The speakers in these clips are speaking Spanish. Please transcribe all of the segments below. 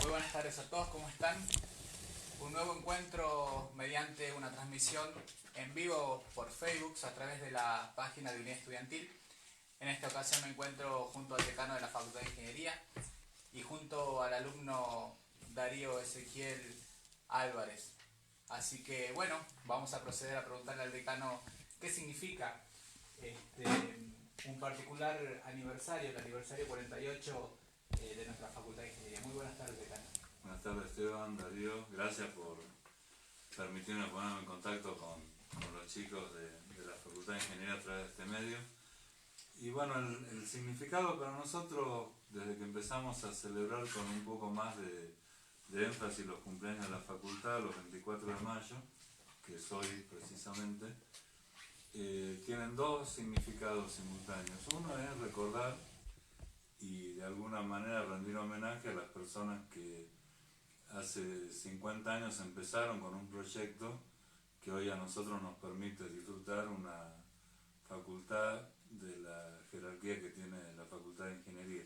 Muy buenas tardes a todos, ¿cómo están? Un nuevo encuentro mediante una transmisión en vivo por Facebook a través de la página de Unidad Estudiantil. En esta ocasión me encuentro junto al decano de la Facultad de Ingeniería y junto al alumno Darío Ezequiel Álvarez. Así que bueno, vamos a proceder a preguntarle al decano qué significa un particular aniversario, el aniversario 48 de nuestra Facultad de Ingeniería. Muy buenas tardes, decano. Buenas tardes, Esteban, Darío. Gracias por permitirme ponerme en contacto con los chicos de la Facultad de Ingeniería a través de este medio. Y bueno, el significado para nosotros, desde que empezamos a celebrar con un poco más de énfasis los cumpleaños de la facultad, los 24 de mayo, que es hoy precisamente, tienen dos significados simultáneos. Uno es recordar y de alguna manera rendir homenaje a las personas que hace 50 años empezaron con un proyecto que hoy a nosotros nos permite disfrutar una facultad de la jerarquía que tiene la Facultad de Ingeniería.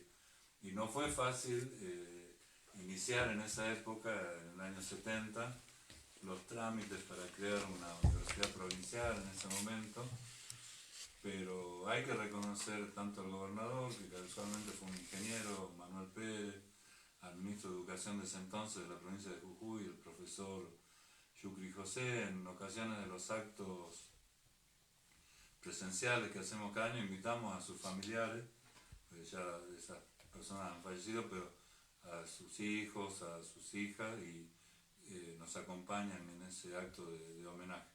Y no fue fácil iniciar en esa época, en el año 70, los trámites para crear una universidad provincial en ese momento, pero hay que reconocer tanto al gobernador, que casualmente fue un ingeniero, Manuel Pérez, al ministro de Educación de ese entonces de la provincia de Jujuy, el profesor Yucri José. En ocasiones de los actos presenciales que hacemos cada año invitamos a sus familiares, pues ya esas personas han fallecido, pero a sus hijos, a sus hijas, y nos acompañan en ese acto de homenaje.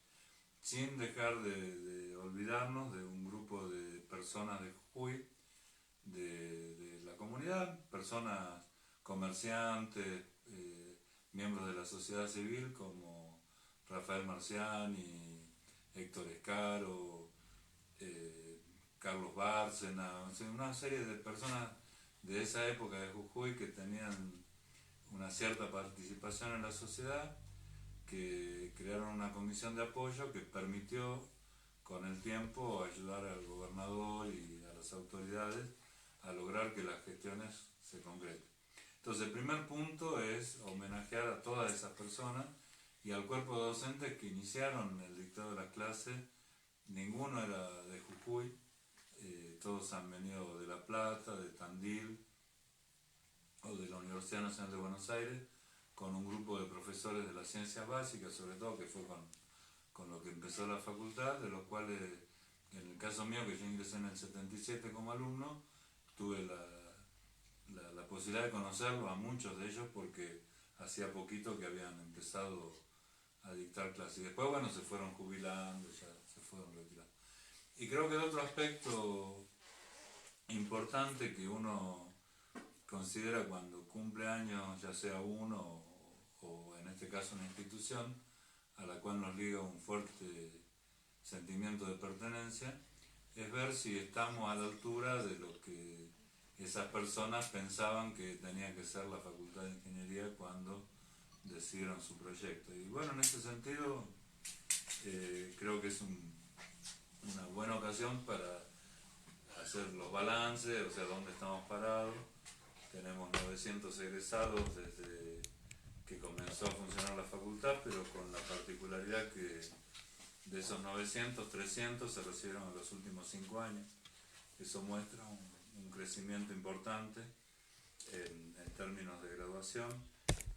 Sin dejar de olvidarnos de un grupo de personas de Jujuy, de la comunidad, personas comerciantes, miembros de la sociedad civil como Rafael Marciani, Héctor Escaro, Carlos Bárcena, una serie de personas de esa época de Jujuy que tenían una cierta participación en la sociedad, que crearon una comisión de apoyo que permitió con el tiempo ayudar al gobernador y a las autoridades a lograr que las gestiones se concreten. Entonces el primer punto es homenajear a todas esas personas y al cuerpo de docentes que iniciaron el dictado de las clases. Ninguno era de Jujuy, todos han venido de La Plata, de Tandil o de la Universidad Nacional de Buenos Aires, con un grupo de profesores de las ciencias básicas, sobre todo, que fue con lo que empezó la facultad, de los cuales, en el caso mío, que yo ingresé en el 77 como alumno, tuve la posibilidad de conocerlos a muchos de ellos porque hacía poquito que habían empezado a dictar clases. Y después, bueno, se fueron jubilando, ya se fueron retirando. Y creo que el otro aspecto importante que uno considera cuando cumple años, ya sea uno o en este caso una institución a la cual nos liga un fuerte sentimiento de pertenencia, es ver si estamos a la altura de lo que esas personas pensaban que tenía que ser la Facultad de Ingeniería cuando decidieron su proyecto. Y bueno, en ese sentido creo que es una buena ocasión para hacer los balances, o sea, dónde estamos parados. Tenemos 900 egresados desde que comenzó a funcionar la facultad, pero con la particularidad que de esos 900, 300 se recibieron en los últimos 5 años. Eso muestra un crecimiento importante en términos de graduación,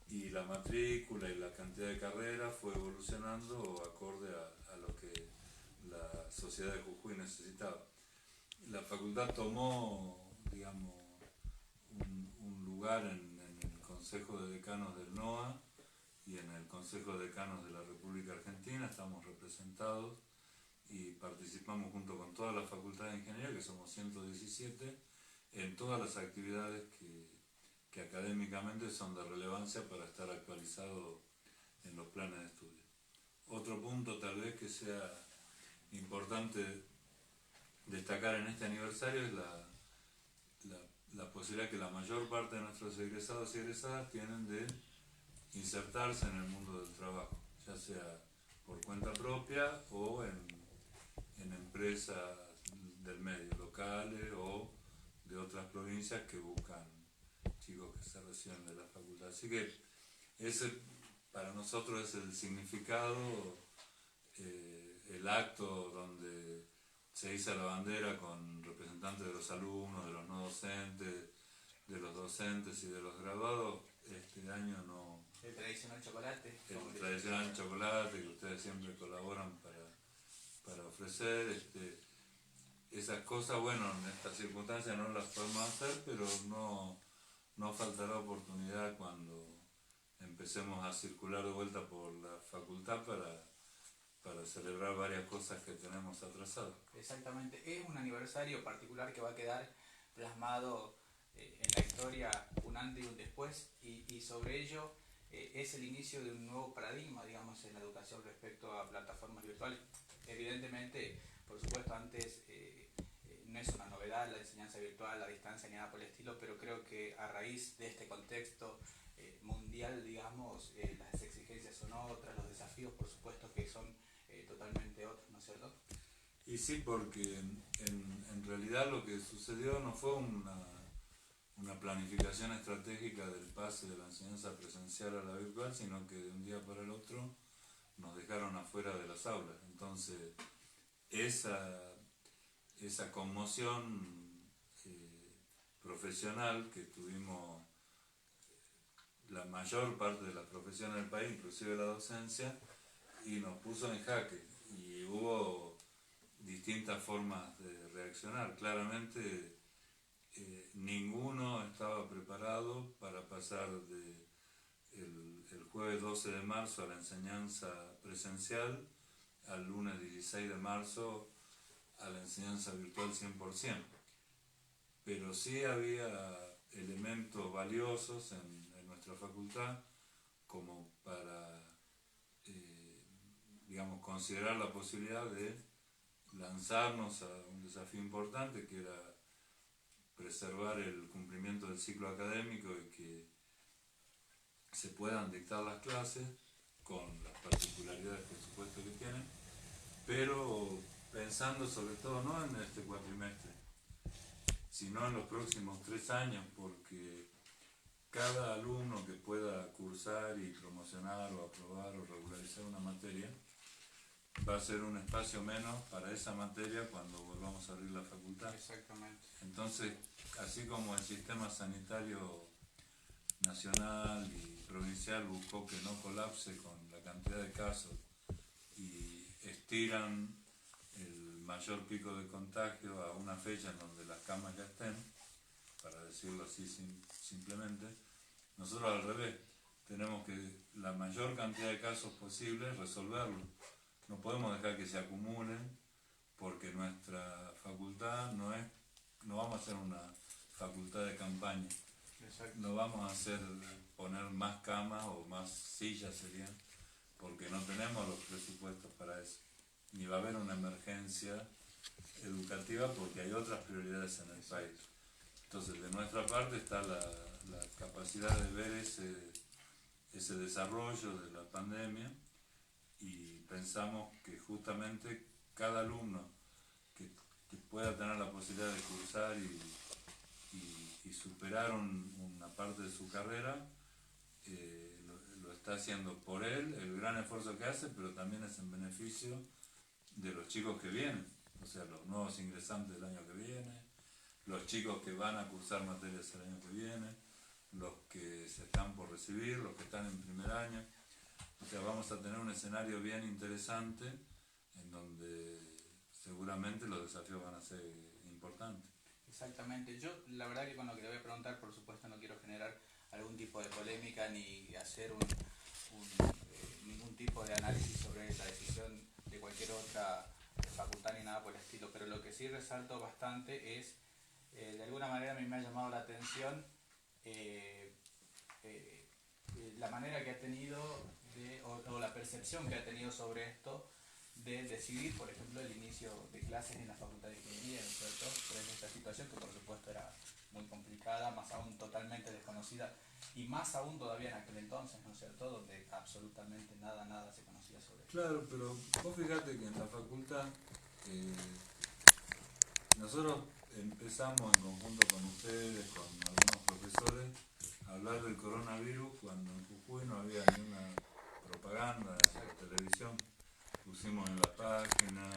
y la matrícula y la cantidad de carreras fue evolucionando acorde a lo que la sociedad de Jujuy necesitaba. La facultad tomó, digamos, un lugar en el Consejo de Decanos del NOA y en el Consejo de Decanos de la República Argentina. Estamos representados y participamos junto con todas las facultades de ingeniería, que somos 117, en todas las actividades que académicamente son de relevancia para estar actualizado en los planes de estudio. Otro punto tal vez que sea importante destacar en este aniversario es la posibilidad que la mayor parte de nuestros egresados y egresadas tienen de insertarse en el mundo del trabajo, ya sea por cuenta propia o en empresas del medio, locales o de otras provincias que buscan chicos que se reciben de la facultad. Así que ese para nosotros es el significado, el acto donde se iza la bandera con representantes de los alumnos, de los no docentes, de los docentes y de los graduados. Este año no... El tradicional chocolate. El tradicional chocolate que ustedes siempre colaboran para ofrecer. Esas cosas, bueno, en estas circunstancias no las podemos hacer, pero no faltará oportunidad cuando empecemos a circular de vuelta por la facultad para celebrar varias cosas que tenemos atrasadas. Exactamente, es un aniversario particular que va a quedar plasmado en la historia un antes y un después, y sobre ello es el inicio de un nuevo paradigma, digamos, en la educación respecto a plataformas virtuales. Evidentemente, por supuesto, antes no es una novedad la enseñanza virtual, la distancia ni nada por el estilo, pero creo que a raíz de este contexto mundial, digamos, las exigencias son otras, los desafíos, por supuesto, que son totalmente otros, ¿no es cierto? Y sí, porque en realidad lo que sucedió no fue una planificación estratégica del pase de la enseñanza presencial a la virtual, sino que de un día para el otro nos dejaron afuera de las aulas. Entonces, esa conmoción profesional que tuvimos la mayor parte de las profesiones del país, inclusive la docencia, y nos puso en jaque, y hubo distintas formas de reaccionar. Claramente ninguno estaba preparado para pasar el jueves 12 de marzo a la enseñanza presencial, al lunes 16 de marzo a la enseñanza virtual 100%. Pero sí había elementos valiosos en nuestra facultad como para digamos, considerar la posibilidad de lanzarnos a un desafío importante, que era preservar el cumplimiento del ciclo académico y que se puedan dictar las clases con las particularidades, por supuesto, que tienen, pero pensando sobre todo no en este cuatrimestre, sino en los próximos 3 años, porque cada alumno que pueda cursar y promocionar o aprobar o regularizar una materia va a ser un espacio menos para esa materia cuando volvamos a abrir la facultad. Exactamente. Entonces, así como el sistema sanitario nacional y provincial buscó que no colapse con la cantidad de casos y estiran el mayor pico de contagio a una fecha en donde las camas ya estén, para decirlo así simplemente, nosotros al revés, tenemos que la mayor cantidad de casos posibles resolverlos. No podemos dejar que se acumulen, porque nuestra facultad no vamos a hacer una facultad de campaña. Exacto. No vamos a hacer poner más camas o más sillas serían, porque no tenemos los presupuestos para eso. Ni va a haber una emergencia educativa porque hay otras prioridades en el país. Entonces, de nuestra parte está la capacidad de ver ese desarrollo de la pandemia, y pensamos que justamente cada alumno que pueda tener la posibilidad de cursar y superar una parte de su carrera, lo está haciendo por él, el gran esfuerzo que hace, pero también es en beneficio de los chicos que vienen, o sea, los nuevos ingresantes del año que viene, los chicos que van a cursar materias el año que viene, los que se están por recibir, los que están en primer año. O sea, vamos a tener un escenario bien interesante en donde seguramente los desafíos van a ser importantes. Exactamente. Yo, la verdad que con lo que le voy a preguntar, por supuesto, no quiero generar algún tipo de polémica ni hacer ningún tipo de análisis sobre la decisión de cualquier otra facultad ni nada por el estilo, pero lo que sí resalto bastante es, de alguna manera a mí me ha llamado la atención la manera que ha tenido o la percepción que ha tenido sobre esto, de decidir, por ejemplo, el inicio de clases en la Facultad de Ingeniería, ¿no es cierto? Pero esta situación que por supuesto era muy complicada, más aún totalmente desconocida, y más aún todavía en aquel entonces, ¿no es cierto? Donde absolutamente nada se conocía sobre esto. Claro, pero vos fíjate que en la facultad nosotros empezamos en conjunto con ustedes, con algunos profesores, hablar del coronavirus cuando en Jujuy no había ni una propaganda de televisión. Pusimos en la página,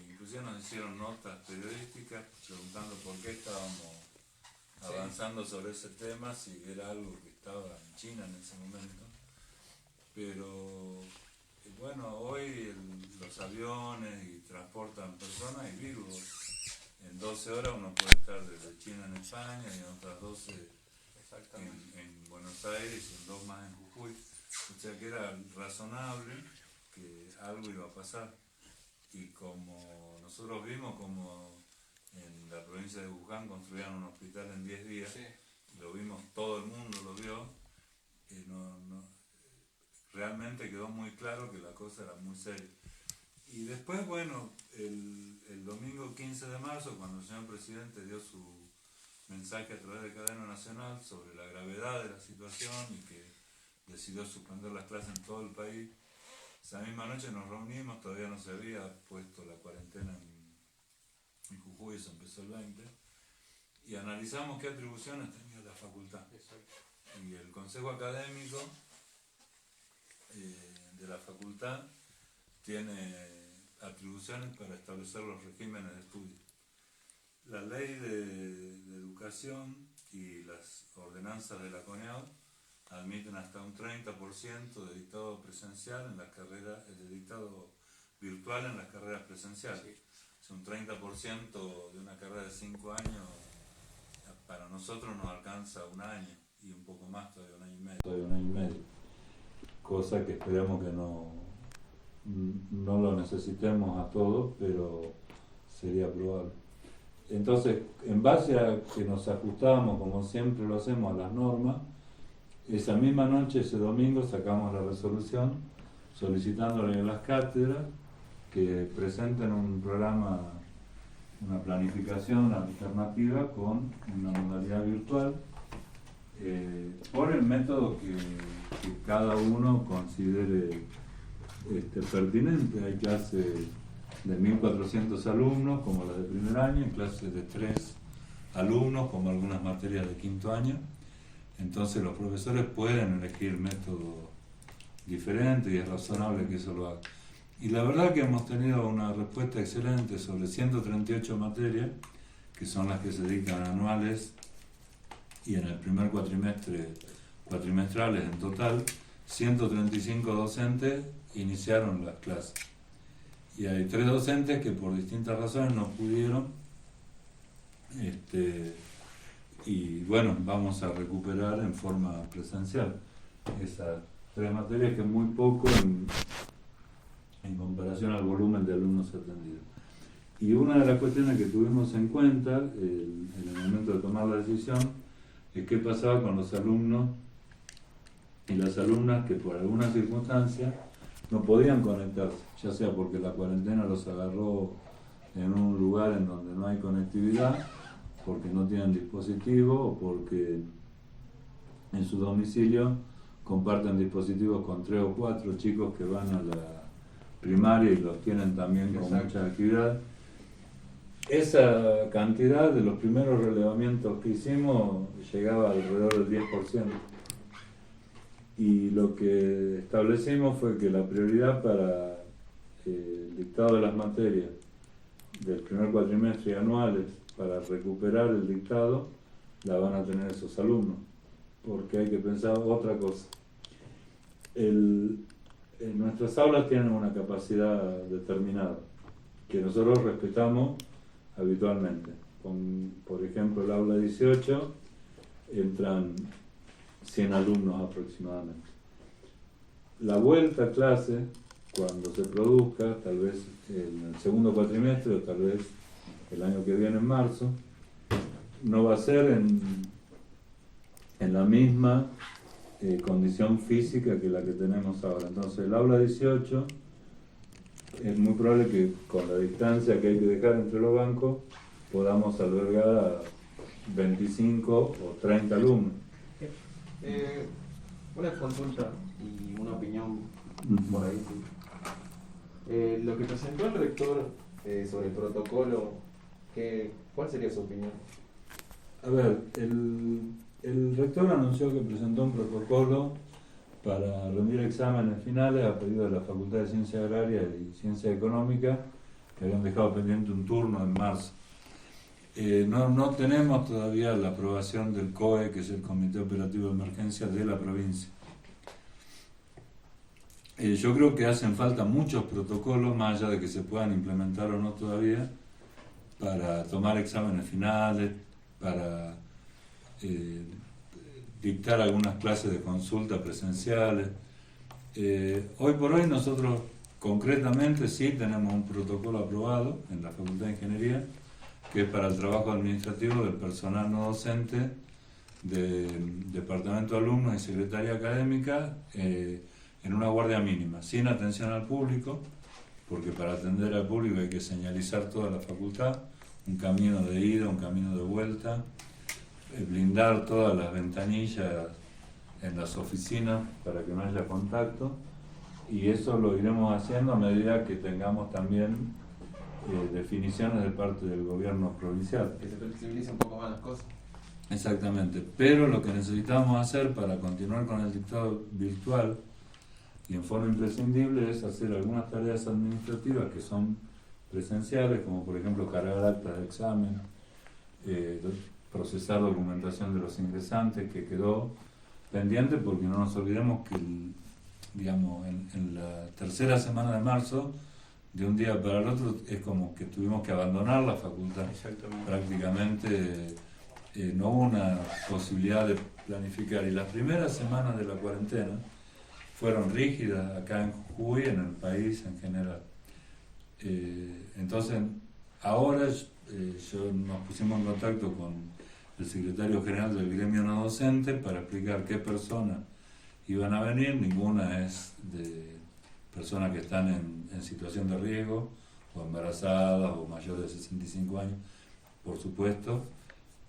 inclusive nos hicieron notas periodísticas preguntando por qué estábamos avanzando sobre ese tema, si era algo que estaba en China en ese momento. Pero bueno, hoy los aviones y transportan personas y virus. En 12 horas uno puede estar desde China en España y en otras 12 en Buenos Aires y en 2 más en Jujuy. O sea que era razonable que algo iba a pasar. Y como nosotros vimos como en la provincia de Wuhan construían un hospital en 10 días, sí. Lo vimos, todo el mundo lo vio, realmente quedó muy claro que la cosa era muy seria. Y después, bueno, el domingo 15 de marzo, cuando el señor presidente dio su mensaje a través de cadena nacional sobre la gravedad de la situación y que decidió suspender las clases en todo el país, esa misma noche nos reunimos, todavía no se había puesto la cuarentena en Jujuy, se empezó el 20, y analizamos qué atribuciones tenía la facultad. Y el consejo académico de la facultad tiene atribuciones para establecer los regímenes de estudio. La ley de educación y las ordenanzas de la CONEAU admiten hasta un 30% de dictado presencial en las carreras, de dictado virtual en las carreras presenciales. Sí. Es un 30% de una carrera de 5 años, para nosotros nos alcanza un año y un poco más, todavía un año y medio. Cosa que esperamos que no lo necesitemos a todos, pero sería probable. Entonces, en base a que nos ajustábamos, como siempre lo hacemos, a las normas, esa misma noche, ese domingo, sacamos la resolución solicitándole a las cátedras que presenten un programa, una planificación alternativa con una modalidad virtual, por el método que cada uno considere pertinente. Hay clases de 1.400 alumnos, como las de primer año, y clases de 3 alumnos, como algunas materias de quinto año. Entonces los profesores pueden elegir método diferente y es razonable que eso lo hagan. Y la verdad que hemos tenido una respuesta excelente sobre 138 materias, que son las que se dictan anuales, y en el primer cuatrimestrales en total, 135 docentes iniciaron las clases. Y hay 3 docentes que por distintas razones no pudieron, y bueno, vamos a recuperar en forma presencial esas 3 materias, que es muy poco en comparación al volumen de alumnos atendidos. Y una de las cuestiones que tuvimos en cuenta en el momento de tomar la decisión es qué pasaba con los alumnos y las alumnas que por alguna circunstancia no podían conectarse, ya sea porque la cuarentena los agarró en un lugar en donde no hay conectividad, porque no tienen dispositivo o porque en su domicilio comparten dispositivos con 3 o 4 chicos que van a la primaria y los tienen también con mucha actividad. Esa cantidad de los primeros relevamientos que hicimos llegaba alrededor del 10%. Y lo que establecimos fue que la prioridad para el dictado de las materias del primer cuatrimestre y anuales, para recuperar el dictado, la van a tener esos alumnos, porque hay que pensar otra cosa. Nuestras aulas tienen una capacidad determinada, que nosotros respetamos habitualmente. Por ejemplo, el aula 18 entran 100 alumnos aproximadamente. La vuelta a clase, cuando se produzca, tal vez en el segundo cuatrimestre o tal vez el año que viene en marzo, no va a ser en la misma condición física que la que tenemos ahora. Entonces el aula 18 es muy probable que con la distancia que hay que dejar entre los bancos podamos albergar a 25 o 30 alumnos. Una consulta y una opinión por ahí. Lo que presentó el rector sobre el protocolo, ¿cuál sería su opinión? A ver, El rector anunció que presentó un protocolo para rendir exámenes finales a pedido de la Facultad de Ciencia Agraria y Ciencia Económica, que habían dejado pendiente un turno en marzo. No tenemos todavía la aprobación del COE, que es el Comité Operativo de Emergencia de la provincia. Yo creo que hacen falta muchos protocolos, más allá de que se puedan implementar o no todavía, para tomar exámenes finales, para dictar algunas clases de consulta presenciales. Hoy por hoy nosotros concretamente sí tenemos un protocolo aprobado en la Facultad de Ingeniería, que es para el trabajo administrativo del personal no docente del Departamento de Alumnos y Secretaría Académica, en una guardia mínima, sin atención al público, porque para atender al público hay que señalizar toda la facultad, un camino de ida, un camino de vuelta, blindar todas las ventanillas en las oficinas para que no haya contacto, y eso lo iremos haciendo a medida que tengamos también definiciones de parte del gobierno provincial. Que se flexibilice un poco más las cosas. Exactamente, pero lo que necesitamos hacer para continuar con el dictado virtual y en forma imprescindible es hacer algunas tareas administrativas que son presenciales, como por ejemplo cargar actas de examen, procesar documentación de los ingresantes, que quedó pendiente, porque no nos olvidemos que en la tercera semana de marzo, de un día para el otro, es como que tuvimos que abandonar la facultad. Prácticamente no hubo una posibilidad de planificar, y las primeras semanas de la cuarentena fueron rígidas acá en Jujuy, en el país en general. Entonces, ahora nos pusimos en contacto con el secretario general del gremio no docente para explicar qué personas iban a venir. Ninguna es de personas que están en situación de riesgo, o embarazadas, o mayores de 65 años, por supuesto.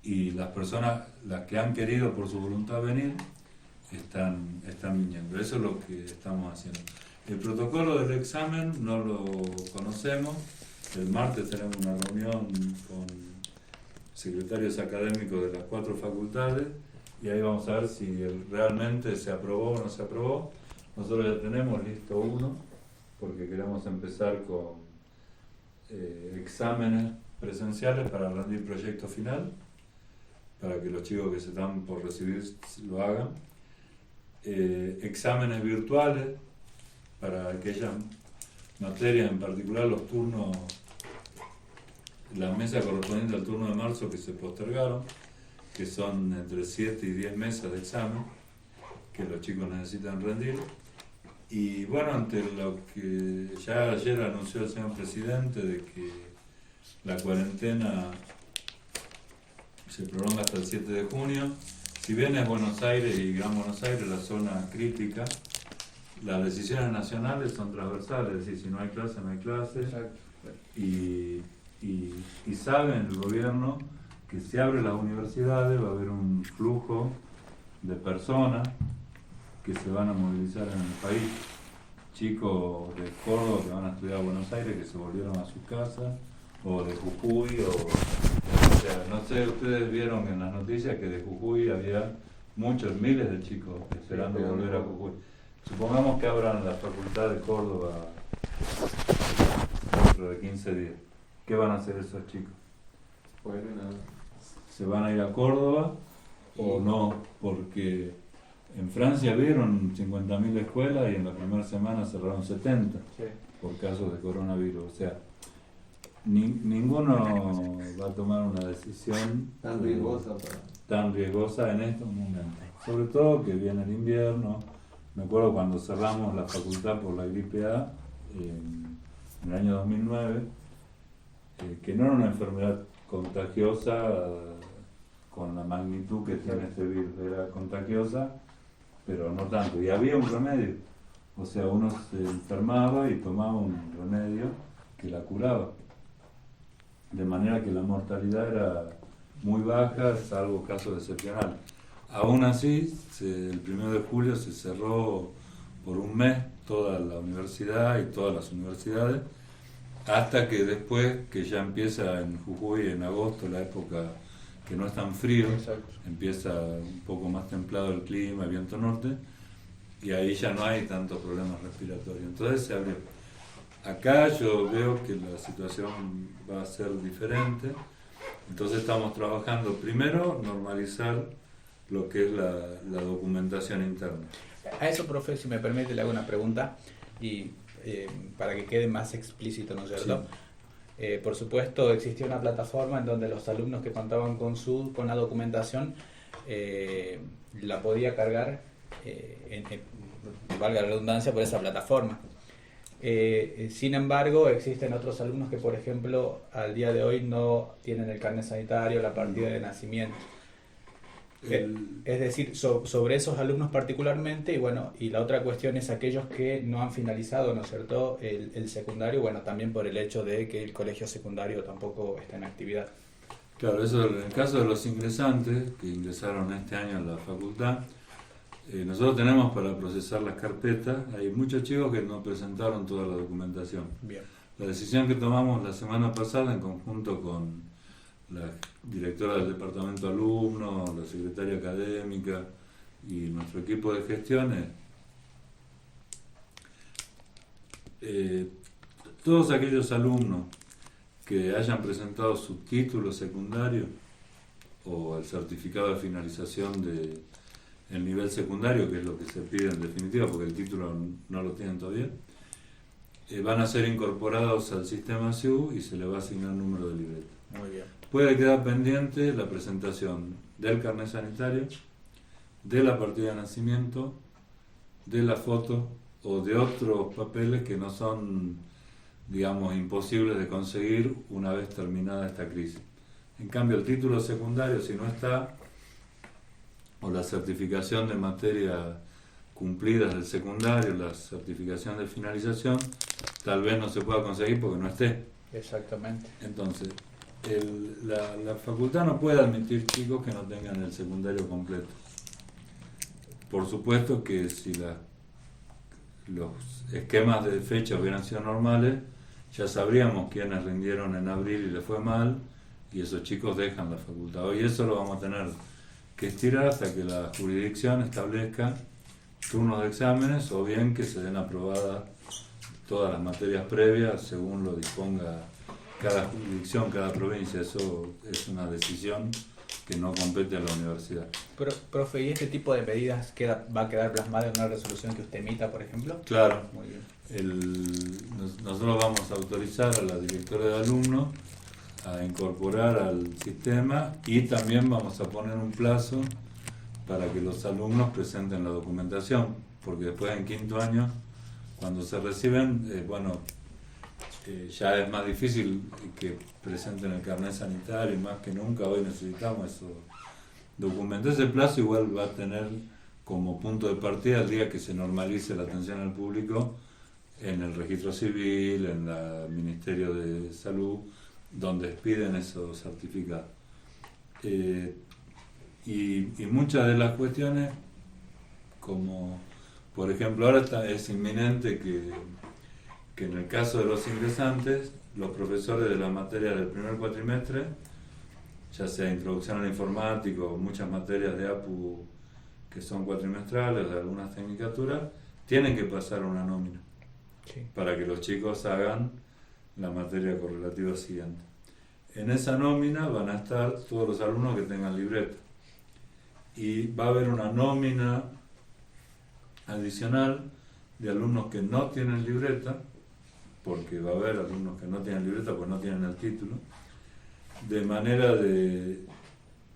Y las personas, las que han querido por su voluntad venir, están viniendo. Eso es lo que estamos haciendo. El protocolo del examen no lo conocemos. El martes tenemos una reunión con secretarios académicos de las 4 facultades, y ahí vamos a ver si realmente se aprobó o no se aprobó. Nosotros ya tenemos listo uno, porque queremos empezar con exámenes presenciales para rendir proyecto final, para que los chicos que se están por recibir lo hagan. Exámenes virtuales para aquellas materias, en particular los turnos, la mesa correspondiente al turno de marzo que se postergaron, que son entre 7 y 10 mesas de examen que los chicos necesitan rendir. Y bueno, ante lo que ya ayer anunció el señor presidente de que la cuarentena se prolonga hasta el 7 de junio, si bien es Buenos Aires y Gran Buenos Aires la zona crítica, las decisiones nacionales son transversales, es decir, si no hay clase, no hay clase. Y saben el gobierno que si abre las universidades va a haber un flujo de personas que se van a movilizar en el país. Chicos de Córdoba que van a estudiar a Buenos Aires, que se volvieron a sus casas, o de Jujuy, o sea, no sé, ustedes vieron en las noticias que de Jujuy había muchos, miles de chicos esperando volver a Jujuy. Supongamos que abran la Facultad de Córdoba dentro de 15 días. ¿Qué van a hacer esos chicos? ¿Se van a ir a Córdoba o no? Porque en Francia vieron 50.000 escuelas y en la primera semana cerraron 70 por casos de coronavirus. O sea, ninguno va a tomar una decisión tan riesgosa en estos momentos. Sobre todo que viene el invierno. Me acuerdo cuando cerramos la facultad por la gripe A en el año 2009, que no era una enfermedad contagiosa con la magnitud que tiene este virus, era contagiosa, pero no tanto. Y había un remedio, o sea, uno se enfermaba y tomaba un remedio que la curaba. De manera que la mortalidad era muy baja, salvo casos excepcionales. Aún así, el 1 de julio se cerró por un mes toda la universidad y todas las universidades, hasta que después, que ya empieza en Jujuy en agosto, la época que no es tan frío, Exacto. empieza un poco más templado el clima, el viento norte, y ahí ya no hay tantos problemas respiratorios. Entonces se abrió. Acá yo veo que la situación va a ser diferente, entonces estamos trabajando primero normalizar lo que es la documentación interna. A eso, profe, si me permite, le hago una pregunta y para que quede más explícito, ¿no es cierto? Sí. Por supuesto, existía una plataforma en donde los alumnos que contaban con la documentación la podía cargar, valga la redundancia, por esa plataforma. Sin embargo, existen otros alumnos que, por ejemplo, al día de hoy no tienen el carnet sanitario, la partida de nacimiento. Es decir, sobre esos alumnos particularmente, y bueno, y la otra cuestión es aquellos que no han finalizado, ¿no es cierto?, el secundario, bueno, también por el hecho de que el colegio secundario tampoco está en actividad. Claro, eso en el caso de los ingresantes que ingresaron este año en la facultad, nosotros tenemos para procesar las carpetas, hay muchos chicos que no presentaron toda la documentación. Bien. La decisión que tomamos la semana pasada en conjunto con la directora del departamento de alumnos, la secretaria académica y nuestro equipo de gestión es todos aquellos alumnos que hayan presentado su título secundario o el certificado de finalización del nivel secundario, que es lo que se pide en definitiva porque el título no lo tienen todavía, van a ser incorporados al sistema SIU y se le va a asignar número de libreta. Muy bien. Puede quedar pendiente la presentación del carnet sanitario, de la partida de nacimiento, de la foto o de otros papeles que no son, digamos, imposibles de conseguir una vez terminada esta crisis. En cambio, el título secundario, si no está, o la certificación de materias cumplidas del secundario, la certificación de finalización, tal vez no se pueda conseguir porque no esté. Exactamente. Entonces, la facultad no puede admitir chicos que no tengan el secundario completo. Por supuesto que si los esquemas de fecha hubieran sido normales, ya sabríamos quiénes rindieron en abril y les fue mal, y esos chicos dejan la facultad. Hoy eso lo vamos a tener que estirar hasta que la jurisdicción establezca turnos de exámenes o bien que se den aprobadas todas las materias previas según lo disponga cada jurisdicción, cada provincia. Eso es una decisión que no compete a la universidad. Profe, ¿y este tipo de medidas va a quedar plasmada en una resolución que usted emita, por ejemplo? Claro. Muy bien. Nosotros vamos a autorizar a la directora de alumnos a incorporar al sistema y también vamos a poner un plazo para que los alumnos presenten la documentación, porque después en quinto año, cuando se reciben, ya es más difícil que presenten el carnet sanitario y más que nunca hoy necesitamos esos documentos. Ese plazo igual va a tener como punto de partida el día que se normalice la atención al público en el registro civil, en el Ministerio de Salud, donde expiden esos certificados. Y muchas de las cuestiones, como por ejemplo ahora es inminente que en el caso de los ingresantes, los profesores de la materia del primer cuatrimestre, ya sea introducción a la informática o muchas materias de APU que son cuatrimestrales, de algunas tecnicaturas, tienen que pasar una nómina para que los chicos hagan la materia correlativa siguiente. En esa nómina van a estar todos los alumnos que tengan libreta y va a haber una nómina adicional de alumnos que no tienen libreta, porque va a haber alumnos que no tienen libreta pues no tienen el título, de manera de,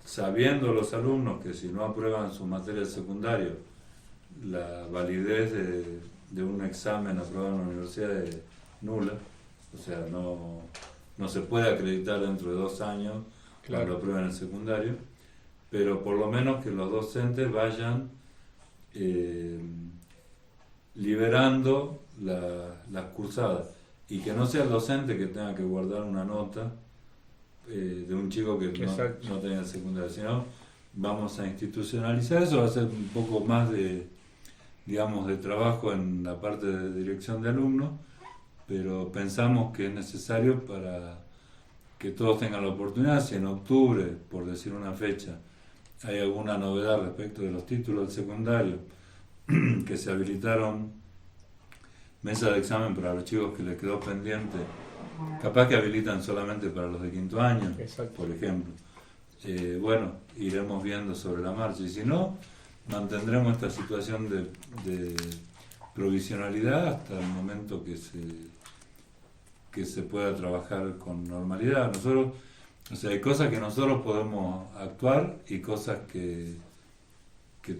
sabiendo los alumnos que si no aprueban su materia de secundario, la validez de un examen aprobado en la universidad es nula, o sea, no se puede acreditar dentro de 2 años cuando aprueben el secundario, pero por lo menos que los docentes vayan liberando las cursadas y que no sea el docente que tenga que guardar una nota de un chico que no tenga el secundario, sino vamos a institucionalizar eso, va a ser un poco más de trabajo en la parte de dirección de alumnos, pero pensamos que es necesario para que todos tengan la oportunidad, si en octubre, por decir una fecha, hay alguna novedad respecto de los títulos del secundario, que se habilitaron mesas de examen para los chicos que les quedó pendiente, capaz que habilitan solamente para los de quinto año, Exacto. por ejemplo. Bueno, iremos viendo sobre la marcha, y si no, mantendremos esta situación de provisionalidad hasta el momento que se pueda trabajar con normalidad. Nosotros, o sea, hay cosas que nosotros podemos actuar y cosas que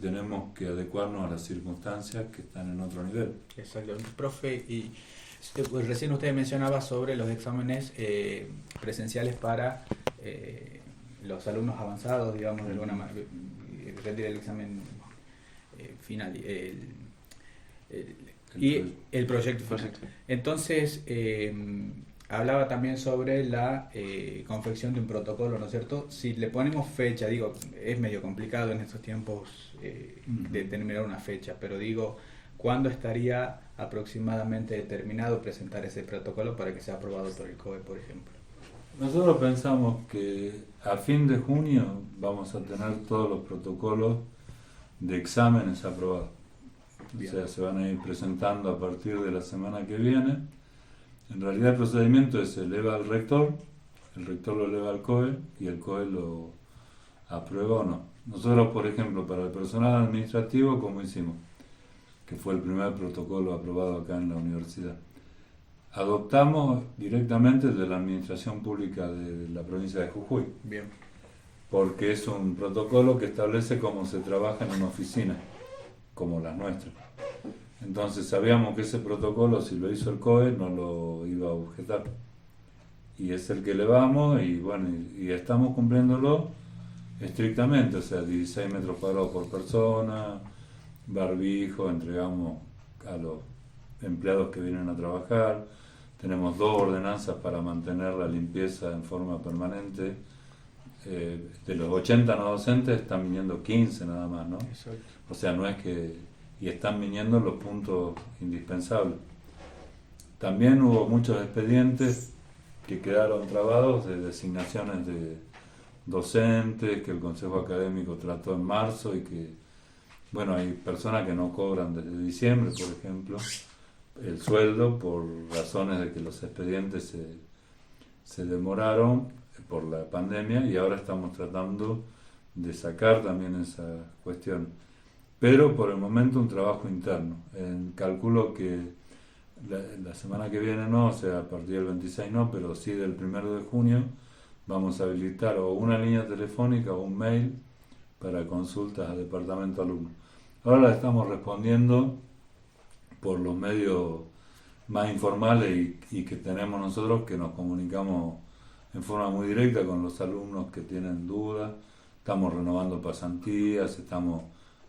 tenemos que adecuarnos a las circunstancias que están en otro nivel. Exacto. Profe, y pues, recién usted mencionaba sobre los exámenes presenciales para los alumnos avanzados, digamos, de alguna manera, rendir el examen final. Y el proyecto final. Entonces, hablaba también sobre la confección de un protocolo, ¿no es cierto? Si le ponemos fecha, digo, es medio complicado en estos tiempos determinar una fecha, pero digo, ¿cuándo estaría aproximadamente determinado presentar ese protocolo para que sea aprobado por el COE, por ejemplo? Nosotros pensamos que a fin de junio vamos a tener todos los protocolos de exámenes aprobados. Bien. O sea, se van a ir presentando a partir de la semana que viene. En realidad el procedimiento se eleva al rector, el rector lo eleva al COE y el COE lo aprueba o no. Nosotros, por ejemplo, para el personal administrativo, ¿cómo hicimos? Que fue el primer protocolo aprobado acá en la universidad. Adoptamos directamente el de la administración pública de la provincia de Jujuy. Bien. Porque es un protocolo que establece cómo se trabaja en una oficina, como las nuestras. Entonces sabíamos que ese protocolo, si lo hizo el COE, no lo iba a objetar. Y es el que elevamos y bueno, y estamos cumpliéndolo estrictamente, o sea, 16 metros cuadrados por persona, barbijo, entregamos a los empleados que vienen a trabajar, tenemos 2 ordenanzas para mantener la limpieza en forma permanente. De los 80 no docentes están viniendo 15 nada más, ¿no? Exacto. O sea, no es que... y están viniendo los puntos indispensables. También hubo muchos expedientes que quedaron trabados de designaciones de docentes que el Consejo Académico trató en marzo y que, bueno, hay personas que no cobran desde diciembre, por ejemplo, el sueldo por razones de que los expedientes se demoraron por la pandemia y ahora estamos tratando de sacar también esa cuestión. Pero por el momento un trabajo interno. Calculo que la semana que viene no, o sea, a partir del 26 no, pero sí del 1 de junio vamos a habilitar o una línea telefónica o un mail para consultas al departamento alumno. Ahora la estamos respondiendo por los medios más informales y que tenemos nosotros, que nos comunicamos en forma muy directa con los alumnos que tienen dudas. Estamos renovando pasantías, estamos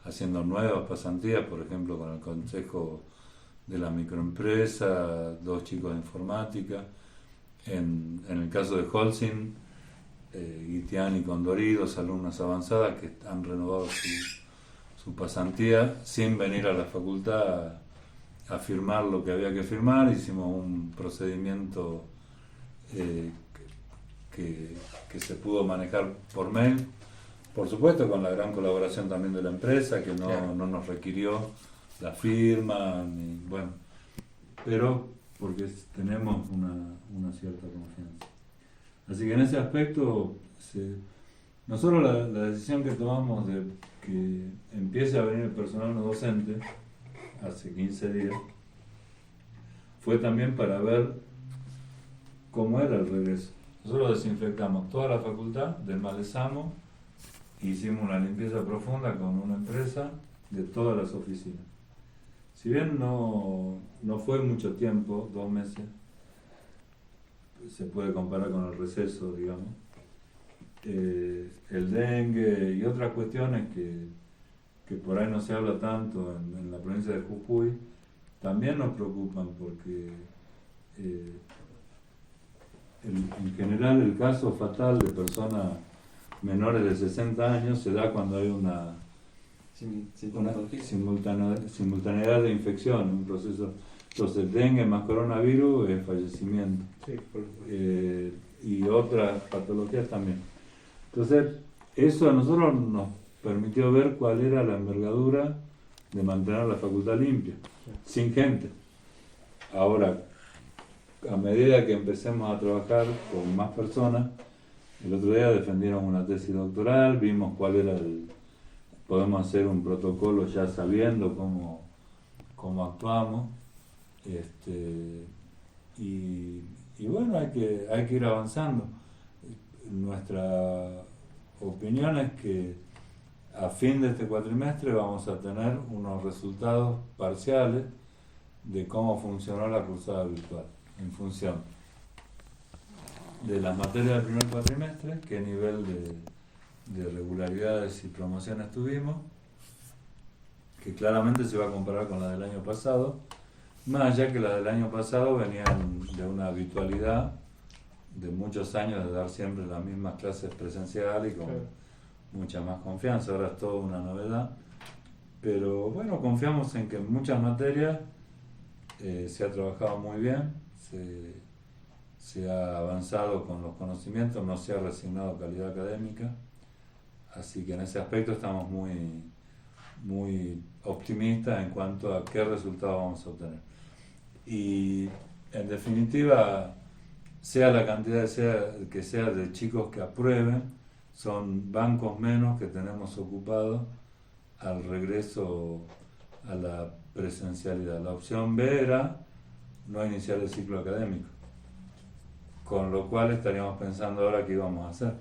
haciendo nuevas pasantías, por ejemplo con el Consejo de la Microempresa, 2 chicos de informática. En el caso de Holcim, Itián y Condorí, 2 alumnas avanzadas que han renovado su pasantía sin venir a la facultad a firmar lo que había que firmar. Hicimos un procedimiento que se pudo manejar por mail, por supuesto con la gran colaboración también de la empresa, que no nos requirió la firma, ni, bueno, pero porque tenemos una cierta confianza. Así que en ese aspecto, nosotros la decisión que tomamos de que empiece a venir el personal no docente hace 15 días, fue también para ver cómo era el regreso. Nosotros desinfectamos toda la facultad, desmalezamos, hicimos una limpieza profunda con una empresa de todas las oficinas. Si bien no fue mucho tiempo, 2 meses, se puede comparar con el receso, digamos, el dengue y otras cuestiones que por ahí no se habla tanto en la provincia de Jujuy, también nos preocupan porque en general el caso fatal de personas menores de 60 años se da cuando hay una simultaneidad de infección, un proceso. Entonces, dengue más coronavirus es fallecimiento. Sí, y otras patologías también. Entonces, eso a nosotros nos permitió ver cuál era la envergadura de mantener la facultad limpia, sin gente. Ahora, a medida que empecemos a trabajar con más personas, el otro día defendieron una tesis doctoral, vimos cuál era podemos hacer un protocolo ya sabiendo cómo actuamos, y bueno, hay que ir avanzando. Nuestra opinión es que a fin de este cuatrimestre vamos a tener unos resultados parciales de cómo funcionó la cursada virtual, en función de las materias del primer cuatrimestre, qué nivel de regularidades y promociones tuvimos, que claramente se va a comparar con la del año pasado, más allá que la del año pasado venían de una habitualidad de muchos años de dar siempre las mismas clases presenciales y con mucha más confianza. Ahora es toda una novedad, pero bueno, confiamos en que en muchas materias se ha trabajado muy bien, se ha avanzado con los conocimientos, no se ha resignado calidad académica, así que en ese aspecto estamos muy optimistas en cuanto a qué resultados vamos a obtener. Y en definitiva, sea la cantidad que sea de chicos que aprueben, son bancos menos que tenemos ocupados al regreso a la presencialidad. La opción B era no iniciar el ciclo académico, con lo cual estaríamos pensando ahora qué íbamos a hacer.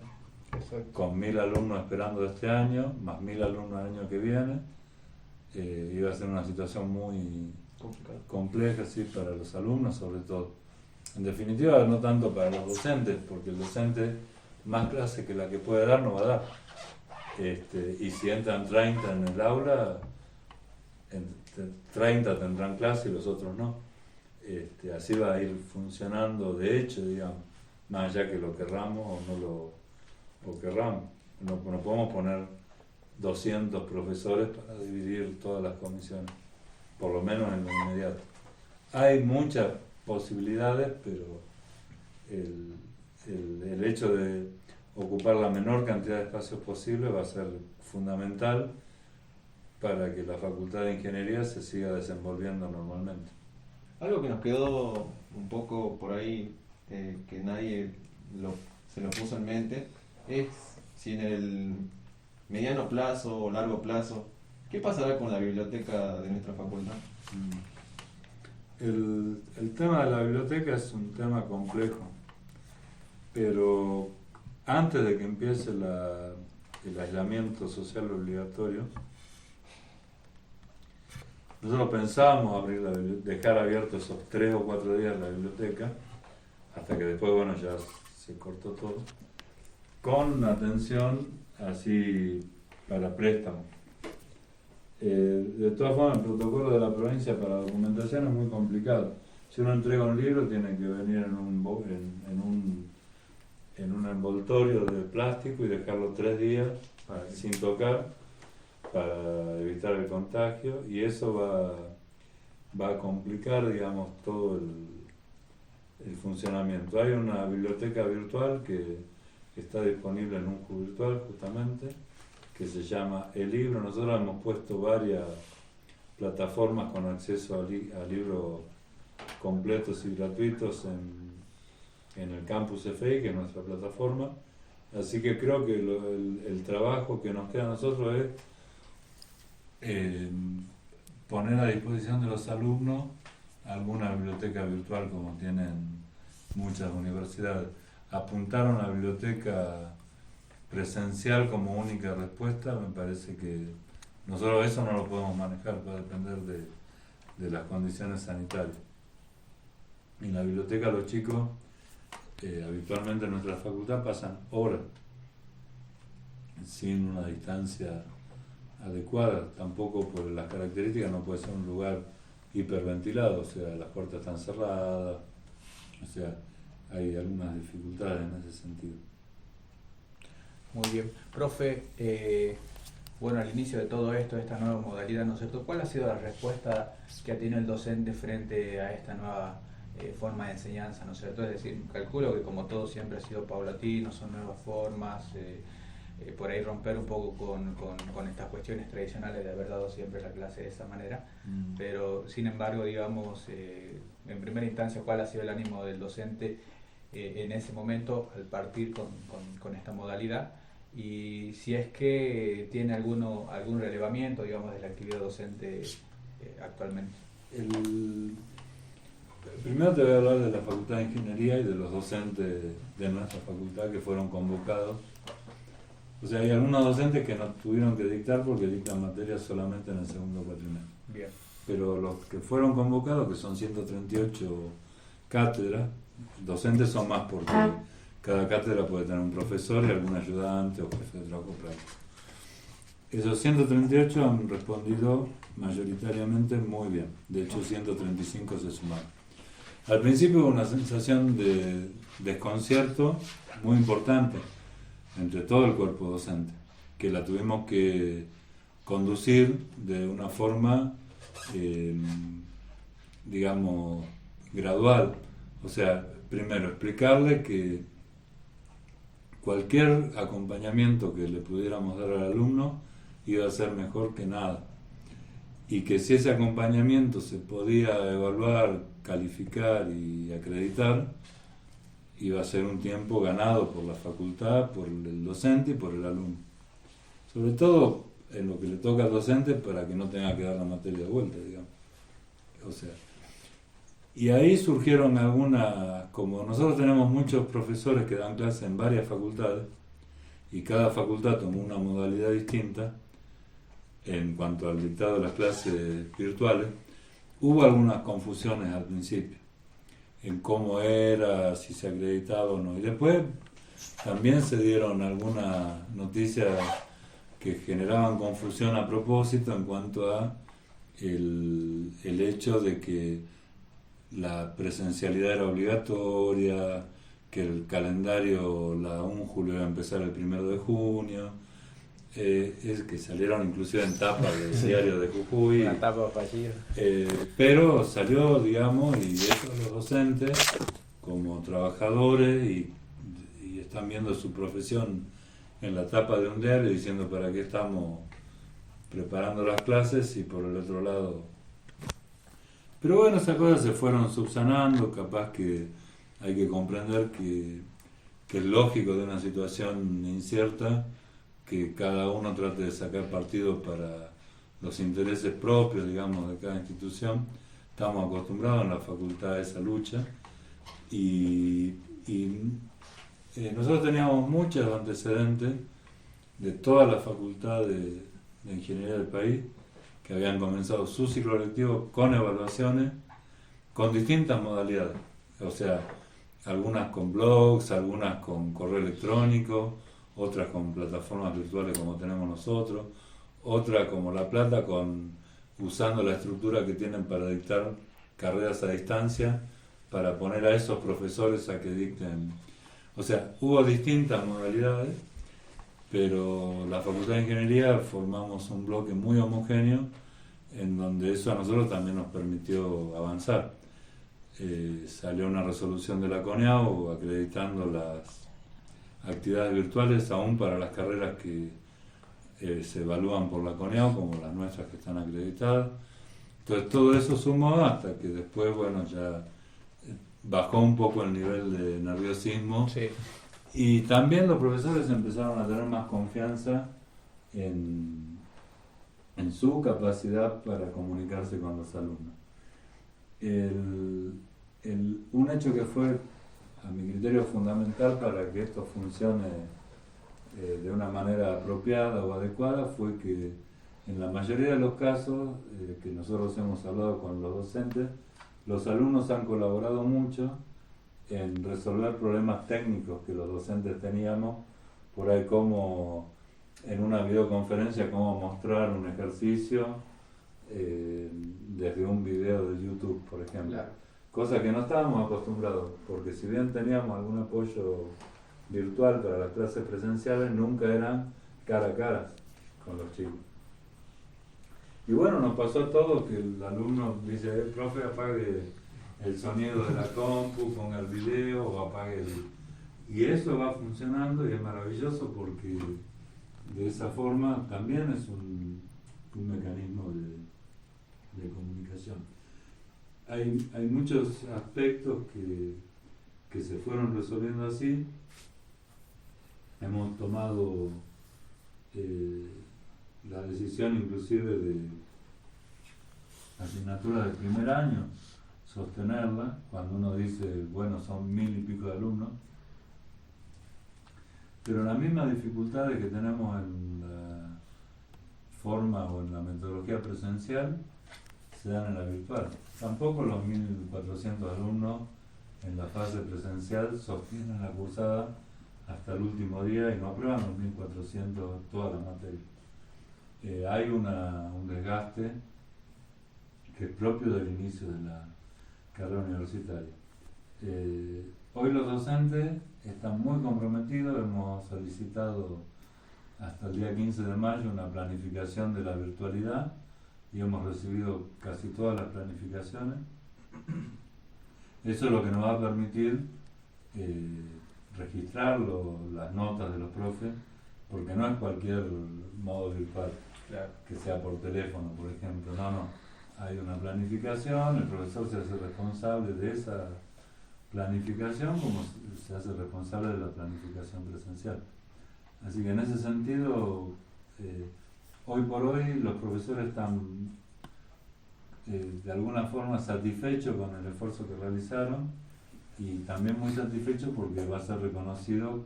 Exacto. Con 1000 alumnos esperando este año, más 1000 alumnos el año que viene, iba a ser una situación muy compleja, sí, para los alumnos sobre todo. En definitiva, no tanto para los docentes, porque el docente más clase que la que puede dar no va a dar. Y si entran 30 en el aula, 30 tendrán clase y los otros no. Así va a ir funcionando de hecho, digamos, más allá que lo querramos o no lo querramos. No podemos poner 200 profesores para dividir todas las comisiones, por lo menos en lo inmediato. Hay muchas posibilidades, pero el hecho de ocupar la menor cantidad de espacios posible va a ser fundamental para que la Facultad de Ingeniería se siga desenvolviendo normalmente. Algo que nos quedó un poco por ahí, que nadie se lo puso en mente, es si en el mediano plazo o largo plazo, ¿qué pasará con la biblioteca de nuestra facultad? El tema de la biblioteca es un tema complejo, pero antes de que empiece el aislamiento social obligatorio, nosotros pensábamos dejar abiertos esos 3 o 4 días la biblioteca, hasta que después, bueno, ya se cortó todo, con atención así para préstamo. De todas formas, el protocolo de la provincia para documentación es muy complicado. Si uno entrega un libro, tiene que venir en un envoltorio de plástico y dejarlo 3 días sin tocar para evitar el contagio, y eso va a complicar, digamos, todo el funcionamiento. Hay una biblioteca virtual que está disponible en un curso virtual justamente, que se llama El Libro. Nosotros hemos puesto varias plataformas con acceso a libros completos y gratuitos en el Campus FI, que es nuestra plataforma. Así que creo que el trabajo que nos queda a nosotros es poner a disposición de los alumnos alguna biblioteca virtual como tienen muchas universidades. Apuntar a una biblioteca presencial como única respuesta, me parece que nosotros eso no lo podemos manejar, va a depender de las condiciones sanitarias. En la biblioteca los chicos habitualmente en nuestra facultad pasan horas sin una distancia adecuada, tampoco por las características no puede ser un lugar hiperventilado, o sea, las puertas están cerradas, o sea, hay algunas dificultades en ese sentido. Muy bien. Profe, bueno, al inicio de todo esto, esta nueva modalidad, ¿no es cierto? ¿Cuál ha sido la respuesta que ha tenido el docente frente a esta nueva forma de enseñanza, ¿no es cierto? Es decir, calculo que como todo siempre ha sido paulatino, son nuevas formas, por ahí romper un poco con estas cuestiones tradicionales de haber dado siempre la clase de esa manera, pero sin embargo, digamos, en primera instancia, ¿cuál ha sido el ánimo del docente en ese momento al partir con esta modalidad? Y si es que tiene algún relevamiento, digamos, de la actividad docente actualmente. Primero te voy a hablar de la Facultad de Ingeniería y de los docentes de nuestra facultad que fueron convocados. O sea, hay algunos docentes que no tuvieron que dictar porque dictan materias solamente en el segundo cuatrimestre. Bien. Pero los que fueron convocados, que son 138 cátedras, docentes son más porque cada cátedra puede tener un profesor y algún ayudante o jefe de trabajo práctico. Esos 138 han respondido mayoritariamente muy bien. De hecho, 135 se sumaron. Al principio hubo una sensación de desconcierto muy importante entre todo el cuerpo docente, que la tuvimos que conducir de una forma, digamos, gradual. O sea, primero explicarle que cualquier acompañamiento que le pudiéramos dar al alumno iba a ser mejor que nada. Y que si ese acompañamiento se podía evaluar, calificar y acreditar, iba a ser un tiempo ganado por la facultad, por el docente y por el alumno. Sobre todo en lo que le toca al docente para que no tenga que dar la materia de vuelta, digamos. O sea, y ahí surgieron algunas, como nosotros tenemos muchos profesores que dan clases en varias facultades, y cada facultad tomó una modalidad distinta en cuanto al dictado de las clases virtuales, hubo algunas confusiones al principio en cómo era, si se acreditaba o no. Y después también se dieron algunas noticias que generaban confusión a propósito en cuanto a el hecho de que la presencialidad era obligatoria, que el calendario, la UNJU iba a empezar el 1 de junio, es que salieron inclusive en tapa del diario de Jujuy. Una tapa fallida. Pero salió, digamos, y eso los docentes, como trabajadores, y están viendo su profesión en la tapa de un diario diciendo para qué estamos preparando las clases y por el otro lado. Pero bueno, esas cosas se fueron subsanando, capaz que hay que comprender que es lógico de una situación incierta que cada uno trate de sacar partido para los intereses propios, digamos, de cada institución. Estamos acostumbrados en la facultad a esa lucha y nosotros teníamos muchos antecedentes de todas las facultades de ingeniería del país que habían comenzado su ciclo lectivo con evaluaciones, con distintas modalidades, o sea, algunas con blogs, algunas con correo electrónico, otras con plataformas virtuales como tenemos nosotros, otra como La Plata usando la estructura que tienen para dictar carreras a distancia, para poner a esos profesores a que dicten. O sea, hubo distintas modalidades, pero la Facultad de Ingeniería formamos un bloque muy homogéneo en donde eso a nosotros también nos permitió avanzar. Salió una resolución de la CONEAU acreditando las actividades virtuales aún para las carreras que se evalúan por la CONEAU, como las nuestras que están acreditadas. Entonces todo eso sumó hasta que después, bueno, ya bajó un poco el nivel de nerviosismo. Sí. Y también los profesores empezaron a tener más confianza en su capacidad para comunicarse con los alumnos. Un hecho que fue, a mi criterio, fundamental para que esto funcione de una manera apropiada o adecuada fue que en la mayoría de los casos que nosotros hemos hablado con los docentes, los alumnos han colaborado mucho en resolver problemas técnicos que los docentes teníamos, por ahí como en una videoconferencia, cómo mostrar un ejercicio desde un video de YouTube, por ejemplo. Claro. Cosa que no estábamos acostumbrados, porque si bien teníamos algún apoyo virtual para las clases presenciales, nunca eran cara a cara con los chicos. Y bueno, nos pasó a todos que el alumno dice, profe, apague el sonido de la compu, ponga el video o apague el... Y eso va funcionando y es maravilloso porque de esa forma también es un mecanismo de comunicación. Hay muchos aspectos que se fueron resolviendo así. Hemos tomado la decisión inclusive de asignatura de primer año, sostenerla, cuando uno dice, bueno, son 1000 y pico de alumnos, pero las mismas dificultades que tenemos en la forma o en la metodología presencial se dan en la virtual. Tampoco los 1400 alumnos en la fase presencial sostienen la cursada hasta el último día y no aprueban los 1400 todas las materias. Hay un desgaste que es propio del inicio de la carrera universitaria. Hoy los docentes están muy comprometidos, hemos solicitado hasta el día 15 de mayo una planificación de la virtualidad y hemos recibido casi todas las planificaciones. Eso es lo que nos va a permitir registrar las notas de los profes, porque no es cualquier modo virtual, Claro. que sea por teléfono, por ejemplo. No. Hay una planificación, el profesor se hace responsable de esa planificación como se hace responsable de la planificación presencial. Así que en ese sentido, hoy por hoy los profesores están de alguna forma satisfechos con el esfuerzo que realizaron y también muy satisfechos porque va a ser reconocido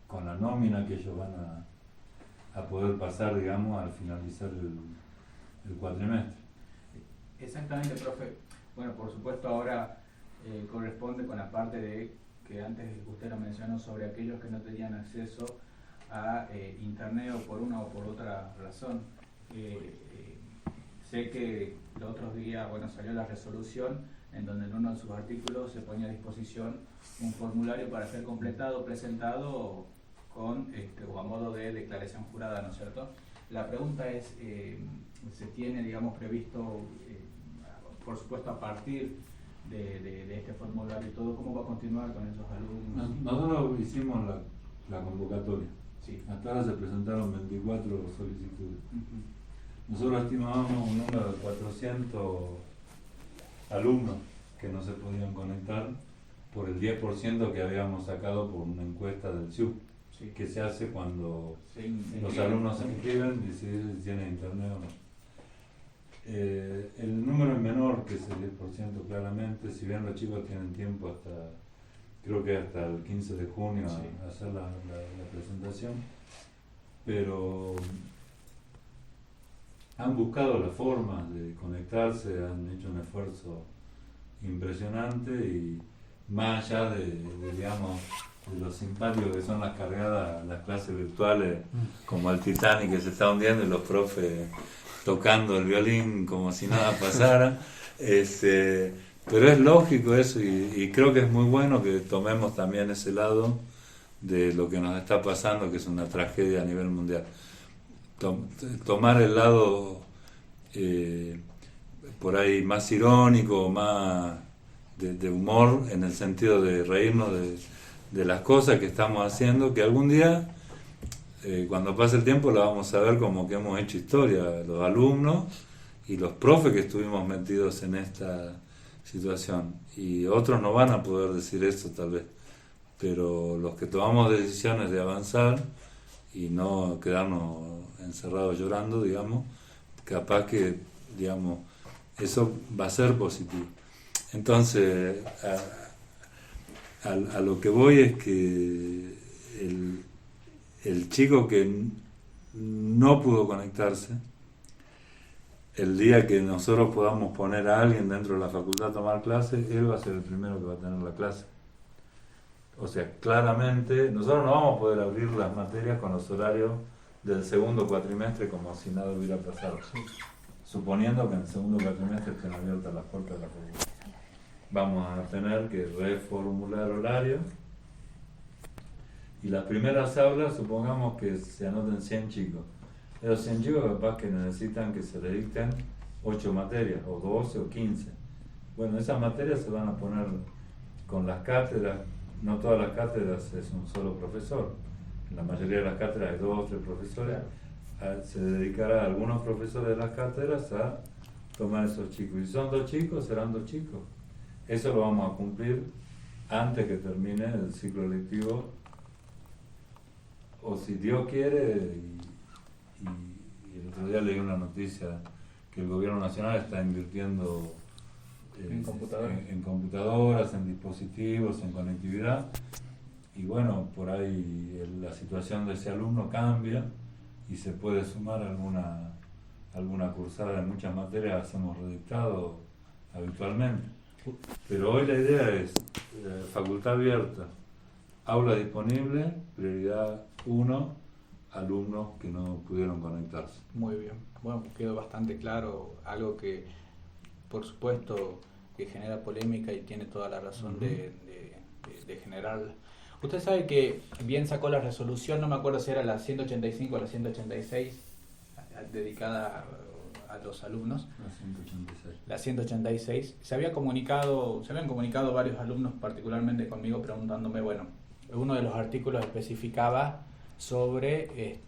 con la nómina que ellos van a poder pasar, digamos, al finalizar el cuatrimestre. Exactamente, profe. Bueno, por supuesto ahora corresponde con la parte de que antes usted lo mencionó sobre aquellos que no tenían acceso a internet o por una o por otra razón. Sé que los otros días, bueno, salió la resolución en donde en uno de sus artículos se ponía a disposición un formulario para ser completado, presentado con o a modo de declaración jurada, ¿no es cierto? La pregunta es, ¿se tiene, digamos, previsto, por supuesto, a partir de este formulario y todo, cómo va a continuar con esos alumnos? Nosotros hicimos la convocatoria. Sí. Hasta ahora se presentaron 24 solicitudes. Uh-huh. Nosotros estimábamos un número de 400 alumnos que no se podían conectar por el 10% que habíamos sacado por una encuesta del CIU, Sí. que se hace cuando Sí, los alumnos se inscriben y deciden si tienen internet o no. El número es menor que ese 10% claramente, si bien los chicos tienen tiempo hasta, creo que hasta el 15 de junio Sí. a hacer la presentación, pero han buscado la forma de conectarse, han hecho un esfuerzo impresionante y más allá digamos, de lo simpático que son las cargadas, las clases virtuales, como el Titanic que se está hundiendo y los profes tocando el violín como si nada pasara, pero es lógico eso y creo que es muy bueno que tomemos también ese lado de lo que nos está pasando, que es una tragedia a nivel mundial. Tomar el lado por ahí más irónico, más de humor, en el sentido de reírnos de las cosas que estamos haciendo, que algún día, cuando pase el tiempo, la vamos a ver como que hemos hecho historia, los alumnos y los profes que estuvimos metidos en esta situación. Y otros no van a poder decir eso tal vez, pero los que tomamos decisiones de avanzar y no quedarnos encerrados llorando, digamos, capaz que, digamos, eso va a ser positivo. Entonces, a lo que voy es que el chico que no pudo conectarse, el día que nosotros podamos poner a alguien dentro de la facultad a tomar clases, él va a ser el primero que va a tener la clase. O sea, claramente, nosotros no vamos a poder abrir las materias con los horarios del segundo cuatrimestre como si nada hubiera pasado. Suponiendo que en el segundo cuatrimestre estén abiertas las puertas de la facultad. Vamos a tener que reformular horarios y las primeras aulas, supongamos que se anoten 100 chicos. Esos 100 chicos capaz que necesitan que se le dicten 8 materias, o 12 o 15. Bueno, esas materias se van a poner con las cátedras. No todas las cátedras es un solo profesor. En la mayoría de las cátedras hay 2 o 3 profesores. Se dedicará a algunos profesores de las cátedras a tomar esos chicos. Y si son 2 chicos, serán 2 chicos. Eso lo vamos a cumplir antes que termine el ciclo lectivo, o si Dios quiere, y el otro día leí una noticia que el gobierno nacional está invirtiendo En computadoras. en computadoras, en dispositivos, en conectividad, y bueno, por ahí la situación de ese alumno cambia y se puede sumar alguna cursada. En muchas materias hacemos redictado habitualmente, pero hoy la idea es facultad abierta, aula disponible, prioridad 1, alumnos que no pudieron conectarse. Muy bien, bueno, quedó bastante claro, algo que por supuesto que genera polémica y tiene toda la razón de generarla. Usted sabe que bien sacó la resolución, no me acuerdo si era la 185 o la 186, dedicada a los alumnos. La 186. La 186. Se habían comunicado varios alumnos, particularmente conmigo, preguntándome, bueno, uno de los artículos especificaba sobre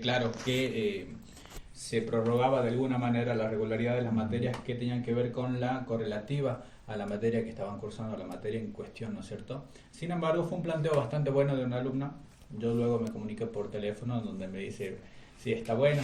claro, que se prorrogaba de alguna manera la regularidad de las materias que tenían que ver con la correlativa a la materia que estaban cursando, a la materia en cuestión, ¿no es cierto? Sin embargo, fue un planteo bastante bueno de una alumna. Yo luego me comuniqué por teléfono donde me dice, sí, está bueno.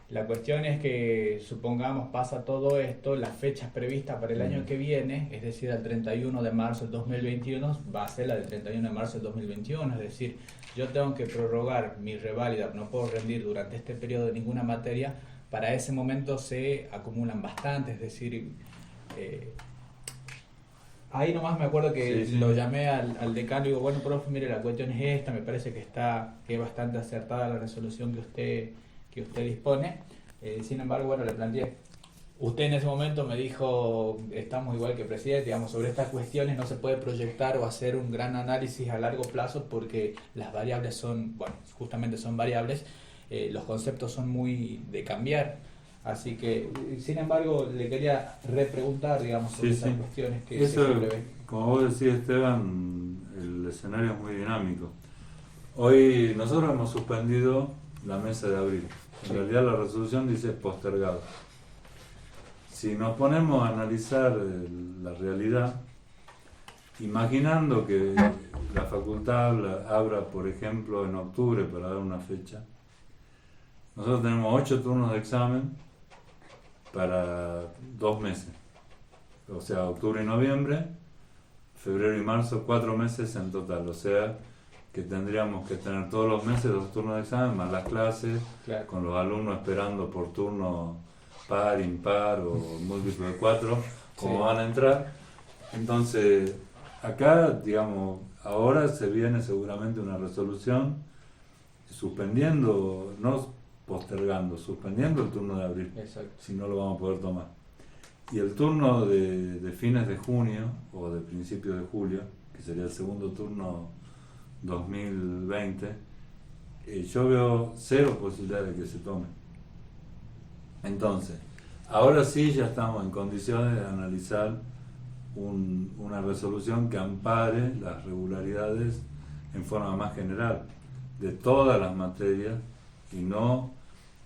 La cuestión es que, supongamos, pasa todo esto, las fechas previstas para el año que viene, es decir, el 31 de marzo del 2021, va a ser la del 31 de marzo del 2021, es decir, yo tengo que prorrogar mi reválida, no puedo rendir durante este periodo de ninguna materia, para ese momento se acumulan bastante, es decir, ahí nomás me acuerdo que Sí. lo llamé al decano y digo, bueno, profe, mire, la cuestión es esta, me parece que es bastante acertada la resolución que usted dispone. Sin embargo, bueno, le planteé. Usted en ese momento me dijo, estamos igual que presidente, digamos, sobre estas cuestiones no se puede proyectar o hacer un gran análisis a largo plazo porque las variables son, bueno, justamente son variables, los conceptos son muy de cambiar. Así que, sin embargo, le quería repreguntar, digamos, sobre estas cuestiones que eso, se prevé. como vos decís, Esteban, el escenario es muy dinámico. Hoy nosotros hemos suspendido la mesa de abril. En realidad la resolución dice postergado. Si nos ponemos a analizar la realidad, imaginando que la facultad abra, por ejemplo, en octubre, para dar una fecha, nosotros tenemos 8 turnos de examen para 2 meses. O sea, octubre y noviembre, febrero y marzo, 4 meses en total. O sea, que tendríamos que tener todos los meses 2 turnos de examen, más las clases, Claro. con los alumnos esperando por turno par, impar o múltiplo de 4, como Sí. van a entrar. Entonces, acá, digamos, ahora se viene seguramente una resolución suspendiendo, no postergando, suspendiendo el turno de abril, Exacto. si no lo vamos a poder tomar. Y el turno de fines de junio o de principios de julio, que sería el segundo turno 2020, yo veo 0 posibilidades de que se tome. Entonces, ahora sí ya estamos en condiciones de analizar una resolución que ampare las regularidades en forma más general de todas las materias y no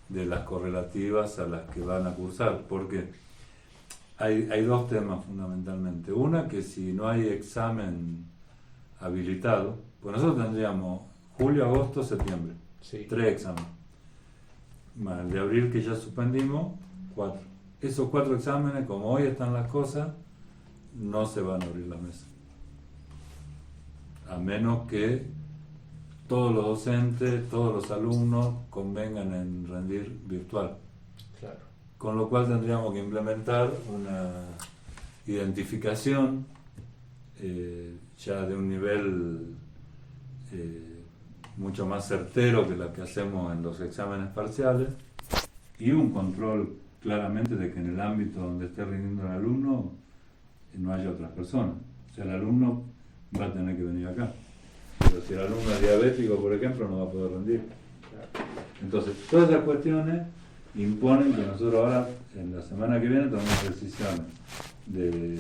de las correlativas a las que van a cursar, porque hay 2 temas fundamentalmente. Una, que si no hay examen habilitado, pues nosotros tendríamos julio, agosto, septiembre, Sí. 3 exámenes, más el de abril que ya suspendimos, 4. Esos 4 exámenes, como hoy están las cosas, no se van a abrir las mesas, a menos que todos los docentes, todos los alumnos convengan en rendir virtual. Claro. Con lo cual tendríamos que implementar una identificación ya de un nivel mucho más certero que la que hacemos en los exámenes parciales, y un control claramente de que en el ámbito donde esté rindiendo el alumno no haya otras personas. O sea, el alumno va a tener que venir acá. Pero si el alumno es diabético, por ejemplo, no va a poder rendir. Entonces, todas esas cuestiones imponen que nosotros ahora, en la semana que viene, tomemos decisiones de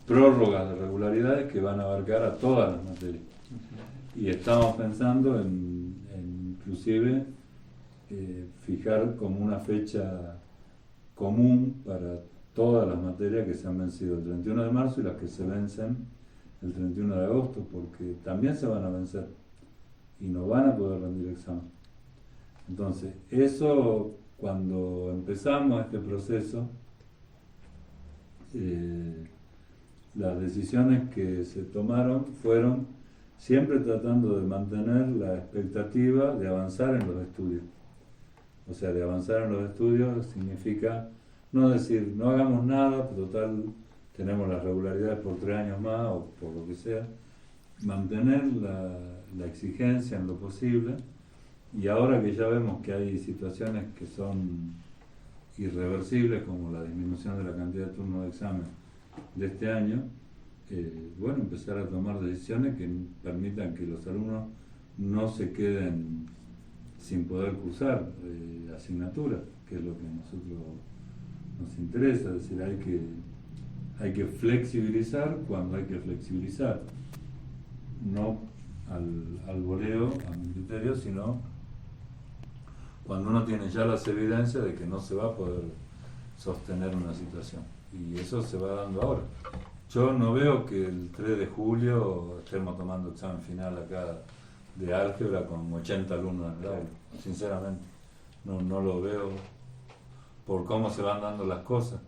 prórrogas de regularidades que van a abarcar a todas las materias. Y estamos pensando en inclusive fijar como una fecha común para todas las materias que se han vencido el 31 de marzo y las que se vencen el 31 de agosto, porque también se van a vencer y no van a poder rendir examen. Entonces, eso, cuando empezamos este proceso, las decisiones que se tomaron fueron siempre tratando de mantener la expectativa de avanzar en los estudios. O sea, de avanzar en los estudios significa no decir, no hagamos nada, pero total, tenemos las regularidades por 3 años más o por lo que sea. Mantener la exigencia en lo posible, y ahora que ya vemos que hay situaciones que son irreversibles, como la disminución de la cantidad de turnos de examen de este año, bueno, empezar a tomar decisiones que permitan que los alumnos no se queden sin poder cursar asignaturas, que es lo que a nosotros nos interesa. Es decir, hay que flexibilizar cuando hay que flexibilizar, no al voleo, a mi criterio, sino cuando uno tiene ya las evidencias de que no se va a poder sostener una situación. Y eso se va dando ahora. Yo no veo que el 3 de julio estemos tomando examen final acá de álgebra con 80 alumnos en el aula, sinceramente. No lo veo por cómo se van dando las cosas.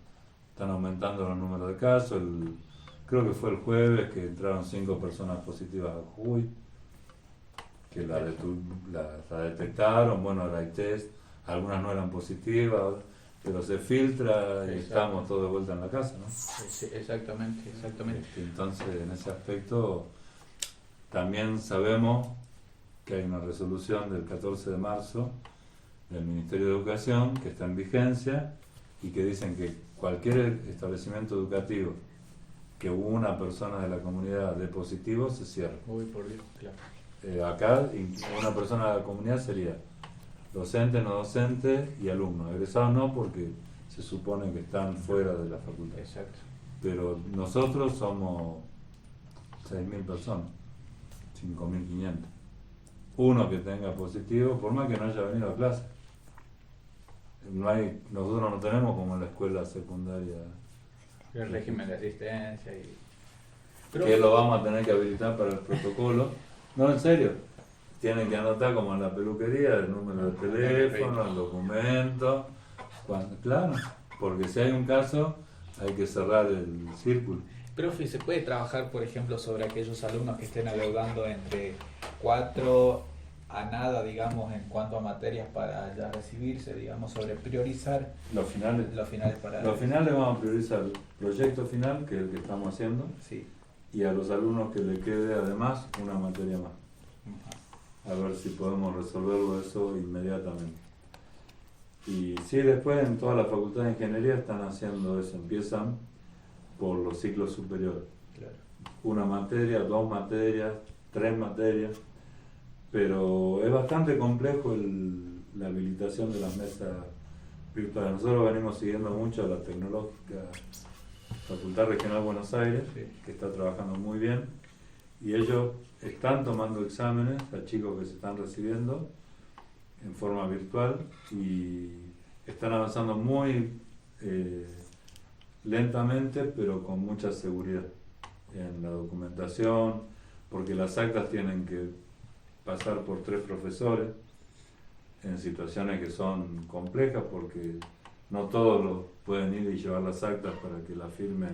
Están aumentando los números de casos. Creo que fue el jueves que entraron 5 personas positivas a Jujuy, que la detectaron. Bueno, ahora hay test, algunas no eran positivas, pero se filtra y estamos todos de vuelta en la casa, ¿no? Sí, exactamente. Entonces, en ese aspecto, también sabemos que hay una resolución del 14 de marzo del Ministerio de Educación que está en vigencia y que dicen que cualquier establecimiento educativo que una persona de la comunidad dé positivo se cierra. Uy, por Dios, claro. Acá una persona de la comunidad sería docente, no docente y alumnos. Egresados no, porque se supone que están fuera de la facultad. Exacto. Pero nosotros somos 6.000 personas, 5.500. Uno que tenga positivo, por más que no haya venido a clase. Nosotros no tenemos como en la escuela secundaria El régimen de asistencia y... que lo vamos a tener que habilitar para el protocolo. No, en serio. Tienen que anotar como en la peluquería el número de teléfono, el documento. Claro, porque si hay un caso hay que cerrar el círculo. Profe, ¿se puede trabajar, por ejemplo, sobre aquellos alumnos que estén adeudando entre 4 a nada, digamos, en cuanto a materias para ya recibirse, digamos, sobre priorizar Los finales para... Los finales vamos a priorizar el proyecto final, que es el que estamos haciendo, Sí. y a los alumnos que le quede además una materia más. Ajá. A ver si podemos resolverlo eso inmediatamente. Y sí, después en toda la facultad de ingeniería están haciendo eso, empiezan por los ciclos superiores. Claro. 1 materia, 2 materias, 3 materias, pero es bastante complejo la habilitación de las mesas virtuales. Nosotros venimos siguiendo mucho a la tecnológica Facultad Regional Buenos Aires, Sí. que está trabajando muy bien, y ellos están tomando exámenes a chicos que se están recibiendo en forma virtual y están avanzando muy lentamente, pero con mucha seguridad en la documentación, porque las actas tienen que pasar por 3 profesores en situaciones que son complejas, porque no todos los pueden ir y llevar las actas para que la firme,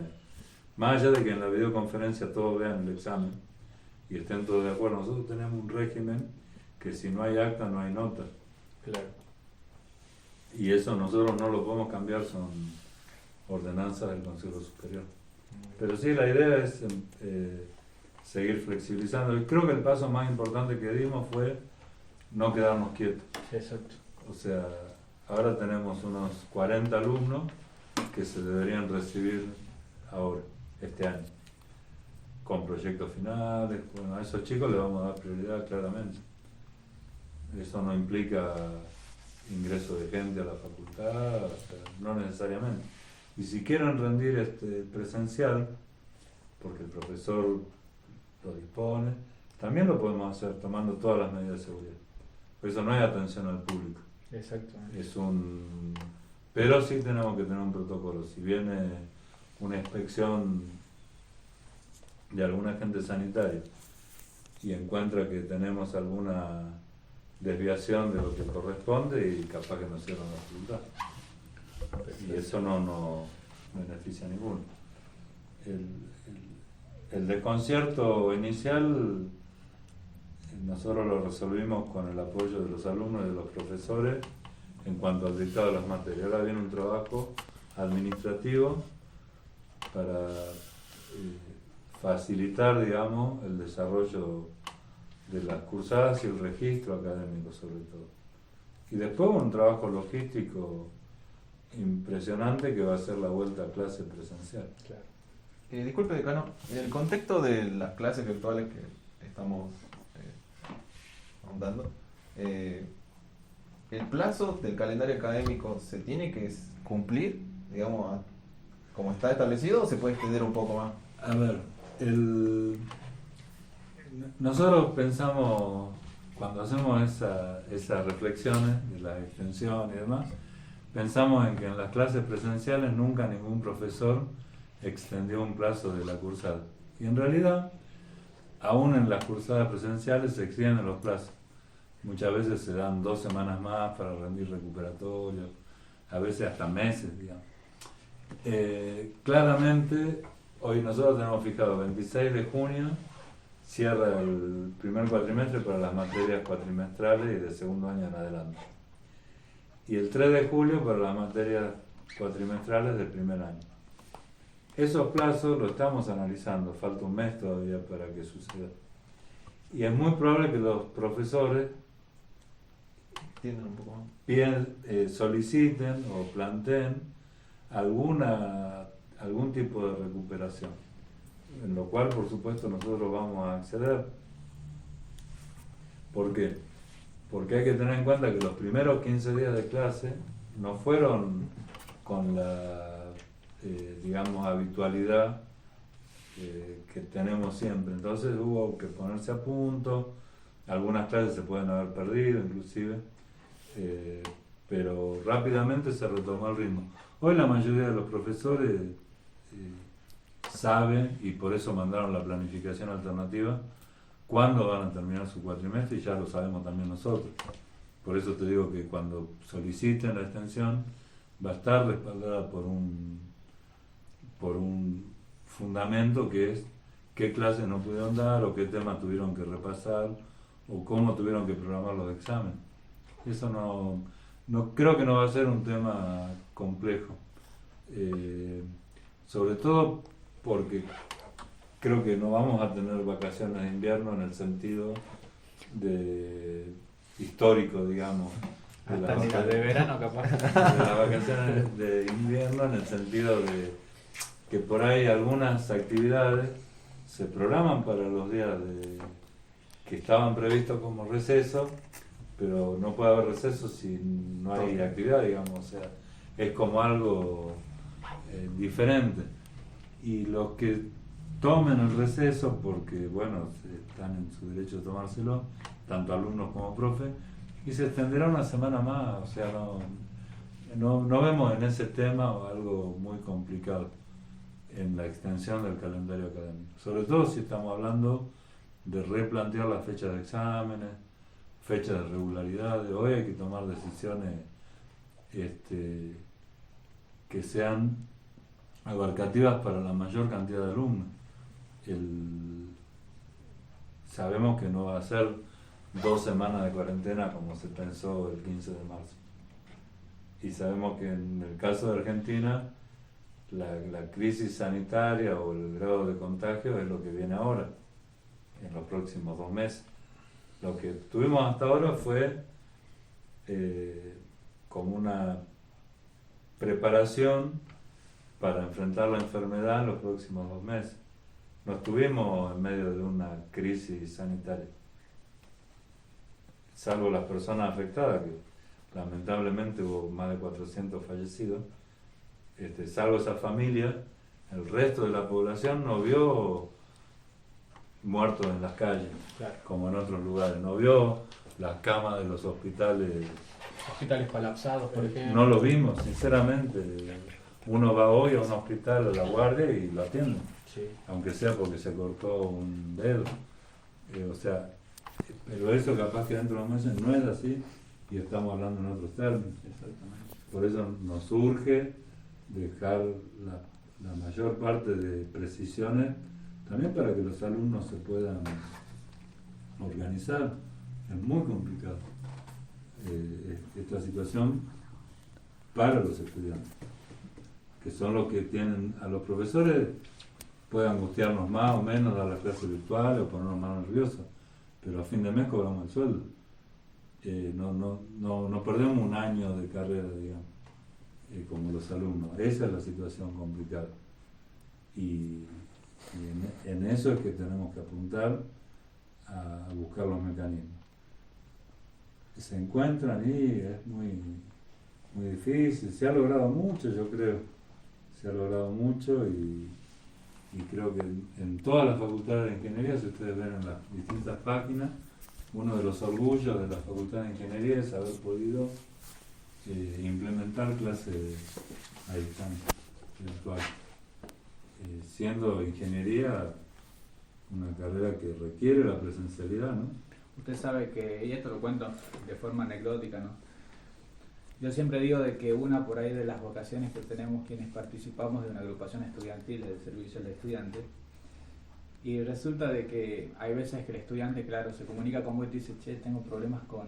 más allá de que en la videoconferencia todos vean el examen y estén todos de acuerdo. Nosotros tenemos un régimen que si no hay acta no hay nota. Claro. Y eso nosotros no lo podemos cambiar, son ordenanzas del Consejo Superior. Pero sí, la idea es seguir flexibilizando. Y creo que el paso más importante que dimos fue no quedarnos quietos. Exacto. O sea, ahora tenemos unos 40 alumnos que se deberían recibir ahora, este año, con proyectos finales. Bueno, a esos chicos les vamos a dar prioridad claramente. Eso no implica ingreso de gente a la facultad, no necesariamente. Y si quieren rendir presencial, porque el profesor lo dispone, también lo podemos hacer tomando todas las medidas de seguridad. Por eso no hay atención al público. Exactamente. Pero sí tenemos que tener un protocolo. Si viene una inspección de algún agente sanitario y encuentra que tenemos alguna desviación de lo que corresponde, y capaz que nos cierran la facultad. Y eso no beneficia a ninguno. El desconcierto inicial nosotros lo resolvimos con el apoyo de los alumnos y de los profesores en cuanto al dictado de las materias. Ahora viene un trabajo administrativo para facilitar, digamos, el desarrollo de las cursadas y el registro académico sobre todo. Y después un trabajo logístico impresionante que va a ser la vuelta a clase presencial. Claro. Disculpe, decano, en el contexto de las clases virtuales que estamos ahondando, ¿el plazo del calendario académico se tiene que cumplir, digamos, como está establecido, o se puede extender un poco más? A ver, nosotros pensamos, cuando hacemos esas reflexiones de la extensión y demás, pensamos en que en las clases presenciales nunca ningún profesor extendió un plazo de la cursada. Y en realidad, aún en las cursadas presenciales se extienden los plazos. Muchas veces se dan 2 semanas más para rendir recuperatorios, a veces hasta meses, digamos. Claramente, hoy nosotros tenemos fijado 26 de junio, cierra el primer cuatrimestre para las materias cuatrimestrales y de segundo año en adelante. Y el 3 de julio para las materias cuatrimestrales del primer año. Esos plazos los estamos analizando, falta un mes todavía para que suceda. Y es muy probable que los profesores Entienden un poco más. soliciten o planteen algún tipo de recuperación, en lo cual por supuesto nosotros vamos a acceder. ¿Por qué? Porque hay que tener en cuenta que los primeros 15 días de clase no fueron con la digamos, habitualidad que tenemos siempre. Entonces hubo que ponerse a punto, algunas clases se pueden haber perdido inclusive, pero rápidamente se retomó el ritmo. Hoy la mayoría de los profesores saben, y por eso mandaron la planificación alternativa, cuándo van a terminar su cuatrimestre, y ya lo sabemos también nosotros. Por eso te digo que cuando soliciten la extensión va a estar respaldada por un fundamento que es qué clases no pudieron dar, o qué temas tuvieron que repasar, o cómo tuvieron que programar los exámenes. Eso no creo que no va a ser un tema complejo, sobre todo porque creo que no vamos a tener vacaciones de invierno en el sentido histórico, digamos, De verano capaz. de las vacaciones de invierno, en el sentido de que por ahí algunas actividades se programan para los días que estaban previstos como receso, pero no puede haber receso si no hay actividad, digamos, o sea, es como algo diferente. Y los que tomen el receso, porque bueno, están en su derecho de tomárselo, tanto alumnos como profes, y se extenderá una semana más, o sea, no vemos en ese tema algo muy complicado en la extensión del calendario académico, sobre todo si estamos hablando de replantear las fechas de exámenes, fechas de regularidades. Hoy hay que tomar decisiones que sean abarcativas para la mayor cantidad de alumnos. Sabemos que no va a ser 2 semanas de cuarentena como se pensó el 15 de marzo, y sabemos que en el caso de Argentina la crisis sanitaria o el grado de contagio es lo que viene ahora, en los próximos 2 meses. Lo que tuvimos hasta ahora fue como una preparación para enfrentar la enfermedad en los próximos 2 meses. No estuvimos en medio de una crisis sanitaria, salvo las personas afectadas, que lamentablemente hubo más de 400 fallecidos, salvo esa familia, el resto de la población no vio muertos en las calles, Claro. como en otros lugares, no vio las camas de los hospitales. Hospitales colapsados, por ejemplo. No lo vimos, sinceramente. Uno va hoy a un hospital a la guardia y lo atienden, Sí. aunque sea porque se cortó un dedo. Pero eso capaz que dentro de unos meses no es así y estamos hablando en otros términos. Exactamente. Por eso nos urge dejar la mayor parte de precisiones también para que los alumnos se puedan organizar. Es muy complicado esta situación para los estudiantes, que son los que tienen a los profesores, puede angustiarnos más o menos a la clase virtual o ponernos más nerviosos, pero a fin de mes cobramos el sueldo. No perdemos un año de carrera, digamos, como los alumnos. Esa es la situación complicada. Y en eso es que tenemos que apuntar a buscar los mecanismos. Se encuentran y es muy difícil. Se ha logrado mucho, yo creo. Se ha logrado mucho y creo que en todas las facultades de ingeniería, si ustedes ven en las distintas páginas, uno de los orgullos de la facultad de ingeniería es haber podido implementar clases a distancia virtual. Siendo ingeniería una carrera que requiere la presencialidad, ¿no? Usted sabe que, y esto lo cuento de forma anecdótica, ¿no? Yo siempre digo de que una por ahí de las vocaciones que tenemos quienes participamos de una agrupación estudiantil del servicio al estudiante, y resulta de que hay veces que el estudiante, claro, se comunica con vos y te dice, che, tengo problemas con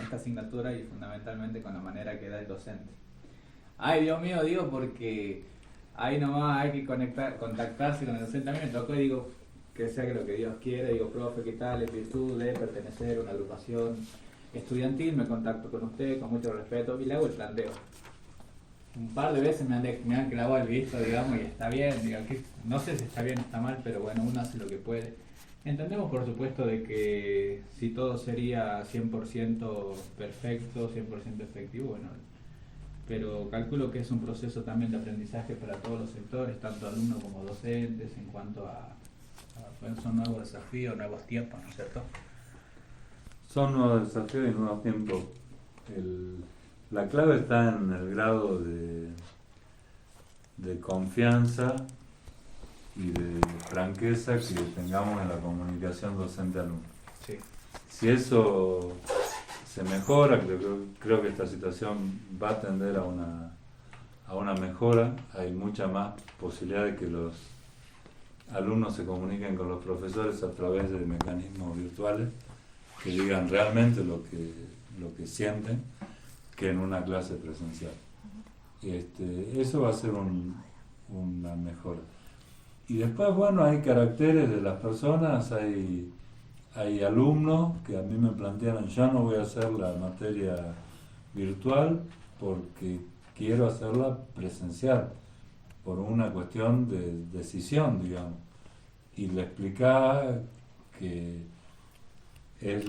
esta asignatura y fundamentalmente con la manera que da el docente. Ay, Dios mío, digo, porque ahí nomás hay que contactarse con el docente. A mí me tocó y digo, que sea que lo que Dios quiere, digo, profe, ¿qué tal? En virtud de pertenecer a una agrupación estudiantil, me contacto con usted con mucho respeto y le hago el planteo. Un par de veces me han clavado el visto, digamos, y está bien, digo, no sé si está bien o está mal, pero bueno, uno hace lo que puede. Entendemos, por supuesto, de que si todo sería 100% perfecto, 100% efectivo, bueno, pero calculo que es un proceso también de aprendizaje para todos los sectores, tanto alumnos como docentes, en cuanto a bueno, son nuevos desafíos, nuevos tiempos, ¿no es cierto? Son nuevos desafíos y nuevos tiempos. La clave está en el grado de confianza y de franqueza que tengamos en la comunicación docente-alumno. Sí. Si eso se mejora, creo que esta situación va a tender a una mejora. Hay mucha más posibilidad de que los alumnos se comuniquen con los profesores a través de mecanismos virtuales que digan realmente lo que sienten, que en una clase presencial. Eso va a ser una mejora. Y después, bueno, hay caracteres de las personas, hay alumnos que a mí me plantearon, ya no voy a hacer la materia virtual porque quiero hacerla presencial, por una cuestión de decisión, digamos. Y le explicaba que es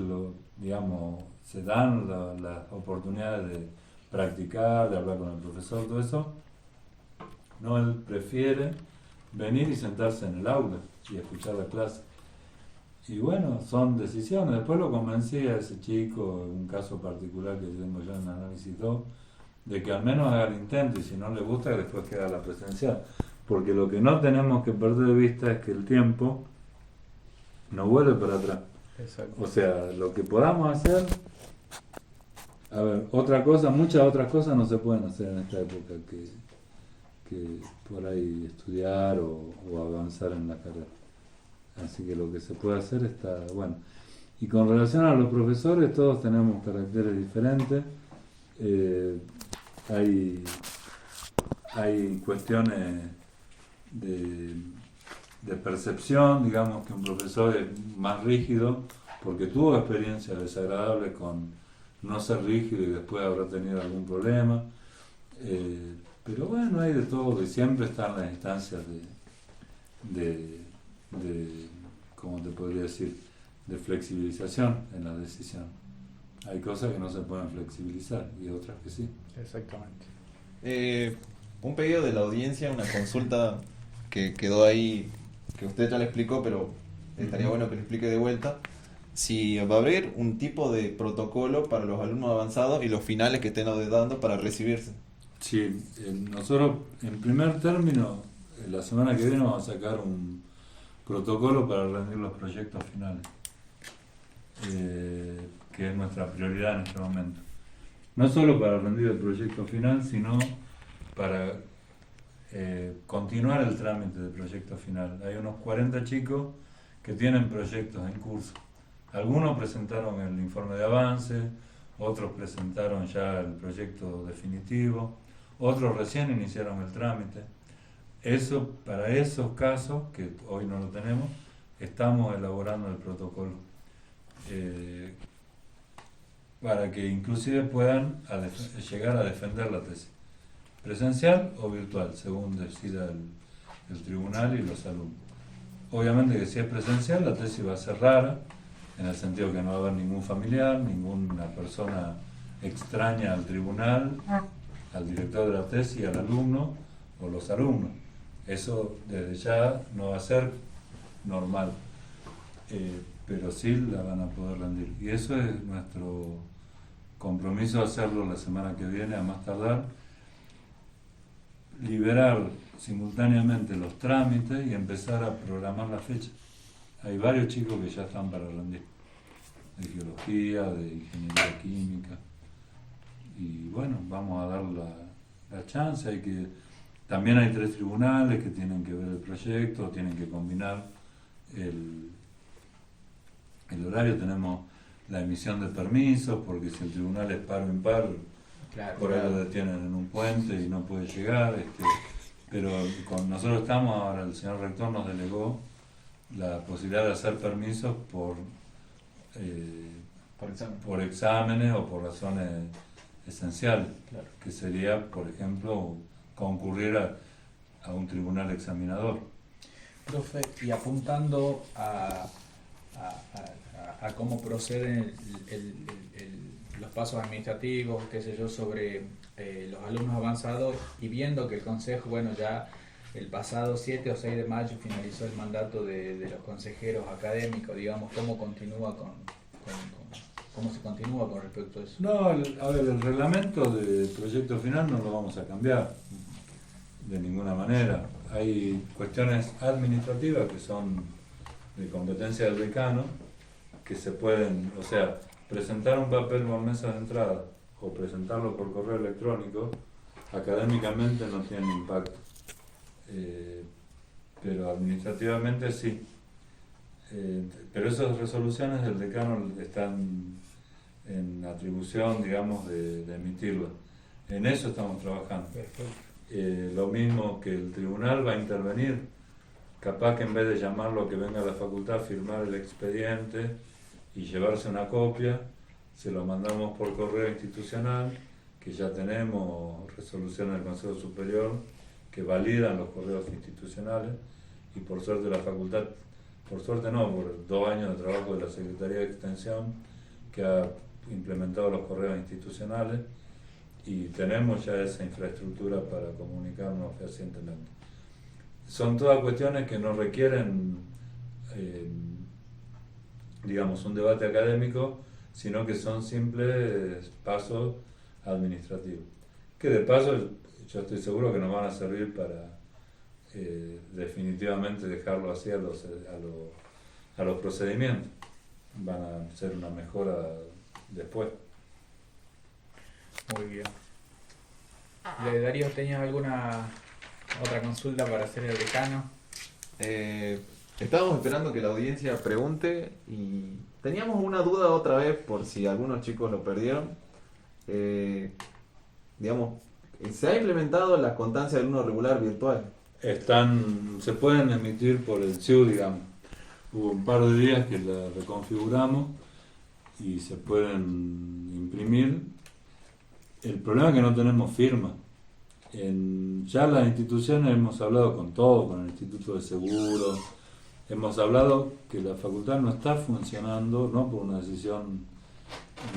digamos, se dan las oportunidades de practicar, de hablar con el profesor, todo eso. No, él prefiere venir y sentarse en el aula y escuchar la clase. Y bueno, son decisiones. Después lo convencí a ese chico, en un caso particular que tengo yo en análisis 2, de que al menos haga el intento y si no le gusta que después quede la presencial. Porque lo que no tenemos que perder de vista es que el tiempo no vuelve para atrás. Exacto. O sea, lo que podamos hacer, a ver, muchas otras cosas no se pueden hacer en esta época que por ahí estudiar o avanzar en la carrera. Así que lo que se puede hacer está bueno. Y con relación a los profesores, todos tenemos caracteres diferentes. Hay cuestiones de percepción, digamos que un profesor es más rígido porque tuvo experiencias desagradables con no ser rígido y después habrá tenido algún problema. Pero bueno, hay de todo y siempre están las instancias de ¿cómo te podría decir?, de flexibilización en la decisión. hay cosas que no se pueden flexibilizar y otras que sí. Exactamente. Un pedido de la audiencia, una consulta que quedó ahí, que usted ya le explicó, pero estaría bueno que le explique de vuelta. Si va a haber un tipo de protocolo para los alumnos avanzados y los finales que estén dando para recibirse. Sí, nosotros en primer término, la semana que viene vamos a sacar un protocolo para rendir los proyectos finales, que es nuestra prioridad en este momento. No solo para rendir el proyecto final, sino para continuar el trámite del proyecto final. Hay unos 40 chicos que tienen proyectos en curso. Algunos presentaron el informe de avance, otros presentaron ya el proyecto definitivo, otros recién iniciaron el trámite. Eso, para esos casos, que hoy no lo tenemos, estamos elaborando el protocolo para que inclusive puedan llegar a defender la tesis, presencial o virtual, según decida el tribunal y los alumnos. Obviamente que si es presencial, la tesis va a ser rara, en el sentido que no va a haber ningún familiar, ninguna persona extraña al tribunal, al director de la tesis, al alumno o los alumnos. Eso desde ya no va a ser normal, pero sí la van a poder rendir. Y eso es nuestro compromiso, hacerlo la semana que viene a más tardar, liberar simultáneamente los trámites y empezar a programar la fecha. Hay varios chicos que ya están para rendir, de geología, de ingeniería química, y bueno, vamos a dar la chance. También hay 3 tribunales que tienen que ver el proyecto, tienen que combinar el horario. Tenemos la emisión de permisos, porque si el tribunal es par o impar, Claro, por ahí lo detienen en un puente y no puede llegar. Pero con nosotros estamos, ahora el señor rector nos delegó la posibilidad de hacer permisos por exámenes o por razones esenciales, Claro. que sería, por ejemplo, concurrir a un tribunal examinador. Profe, y apuntando a cómo proceden los pasos administrativos, qué sé yo, sobre los alumnos avanzados, y viendo que el Consejo, bueno, ya el pasado 7 o 6 de mayo finalizó el mandato de los consejeros académicos, digamos, ¿cómo continúa cómo se continúa con respecto a eso? No, a ver, el reglamento de proyecto final no lo vamos a cambiar de ninguna manera. Hay cuestiones administrativas que son de competencia del decano, que se pueden, o sea, presentar un papel por mesa de entrada o presentarlo por correo electrónico, académicamente no tiene impacto, pero administrativamente sí. Pero esas resoluciones del decano están en atribución, digamos, de emitirlas. En eso estamos trabajando. Lo mismo que el tribunal va a intervenir, capaz que en vez de llamarlo a que venga a la facultad a firmar el expediente y llevarse una copia, se lo mandamos por correo institucional, que ya tenemos resoluciones del Consejo Superior que validan los correos institucionales, y por suerte la facultad, por suerte no, por 2 años de trabajo de la Secretaría de Extensión, que ha implementado los correos institucionales, y tenemos ya esa infraestructura para comunicarnos fehacientemente. Son todas cuestiones que no requieren, digamos, un debate académico, sino que son simples pasos administrativos, que de paso yo estoy seguro que nos van a servir para definitivamente dejarlo así a los procedimientos. Van a ser una mejora después. Muy bien. Darío, ¿tenías alguna otra consulta para hacer el decano? Estábamos esperando que la audiencia pregunte y teníamos una duda otra vez por si algunos chicos lo perdieron. Digamos, ¿se ha implementado la constancia de alumno regular virtual? Se pueden emitir por el CIU, digamos. Hubo un par de días que la reconfiguramos y se pueden imprimir. El problema es que no tenemos firma. Ya las instituciones hemos hablado con todo, con el Instituto de Seguros, hemos hablado que la facultad no está funcionando, no por una decisión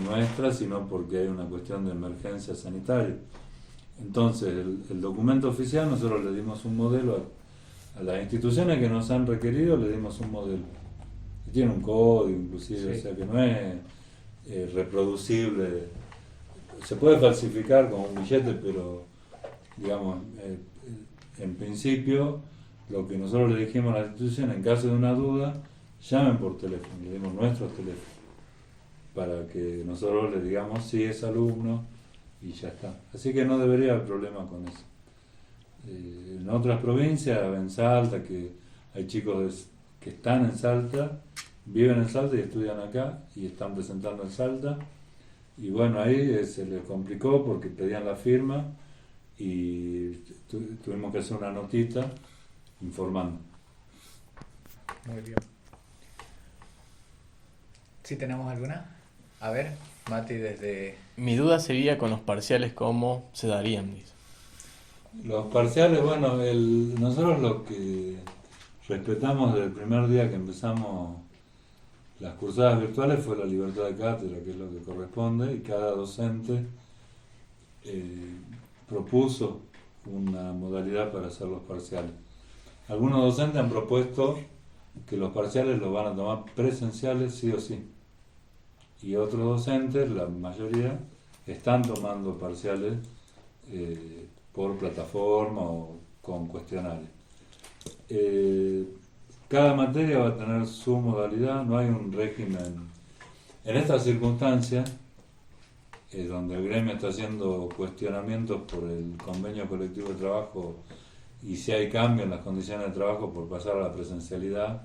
nuestra, sino porque hay una cuestión de emergencia sanitaria. Entonces, el documento oficial, nosotros le dimos un modelo a las instituciones que nos han requerido, le dimos un modelo. Que tiene un código, inclusive, Sí. o sea que no es reproducible. Se puede falsificar con un billete, pero, digamos, en principio, lo que nosotros le dijimos a las instituciones, en caso de una duda, llamen por teléfono, le dimos nuestros teléfonos, para que nosotros le digamos si es alumno y ya está. Así que no debería haber problema con eso. En otras provincias, en Salta, que hay chicos que están en Salta, viven en Salta y estudian acá y están presentando en Salta, y bueno, ahí se les complicó porque pedían la firma y tuvimos que hacer una notita informando. Muy bien. ¿Sí tenemos alguna? A ver, Mati, desde... Mi duda sería con los parciales, ¿cómo se darían? Dice. Los parciales, bueno, nosotros lo que respetamos desde el primer día que empezamos las cursadas virtuales fue la libertad de cátedra, que es lo que corresponde, y cada docente propuso una modalidad para hacer los parciales. Algunos docentes han propuesto que los parciales los van a tomar presenciales sí o sí, y otros docentes, la mayoría, están tomando parciales por plataforma o con cuestionarios. Cada materia va a tener su modalidad, no hay un régimen. En estas circunstancias, donde el gremio está haciendo cuestionamientos por el convenio colectivo de trabajo y si hay cambio en las condiciones de trabajo por pasar a la presencialidad,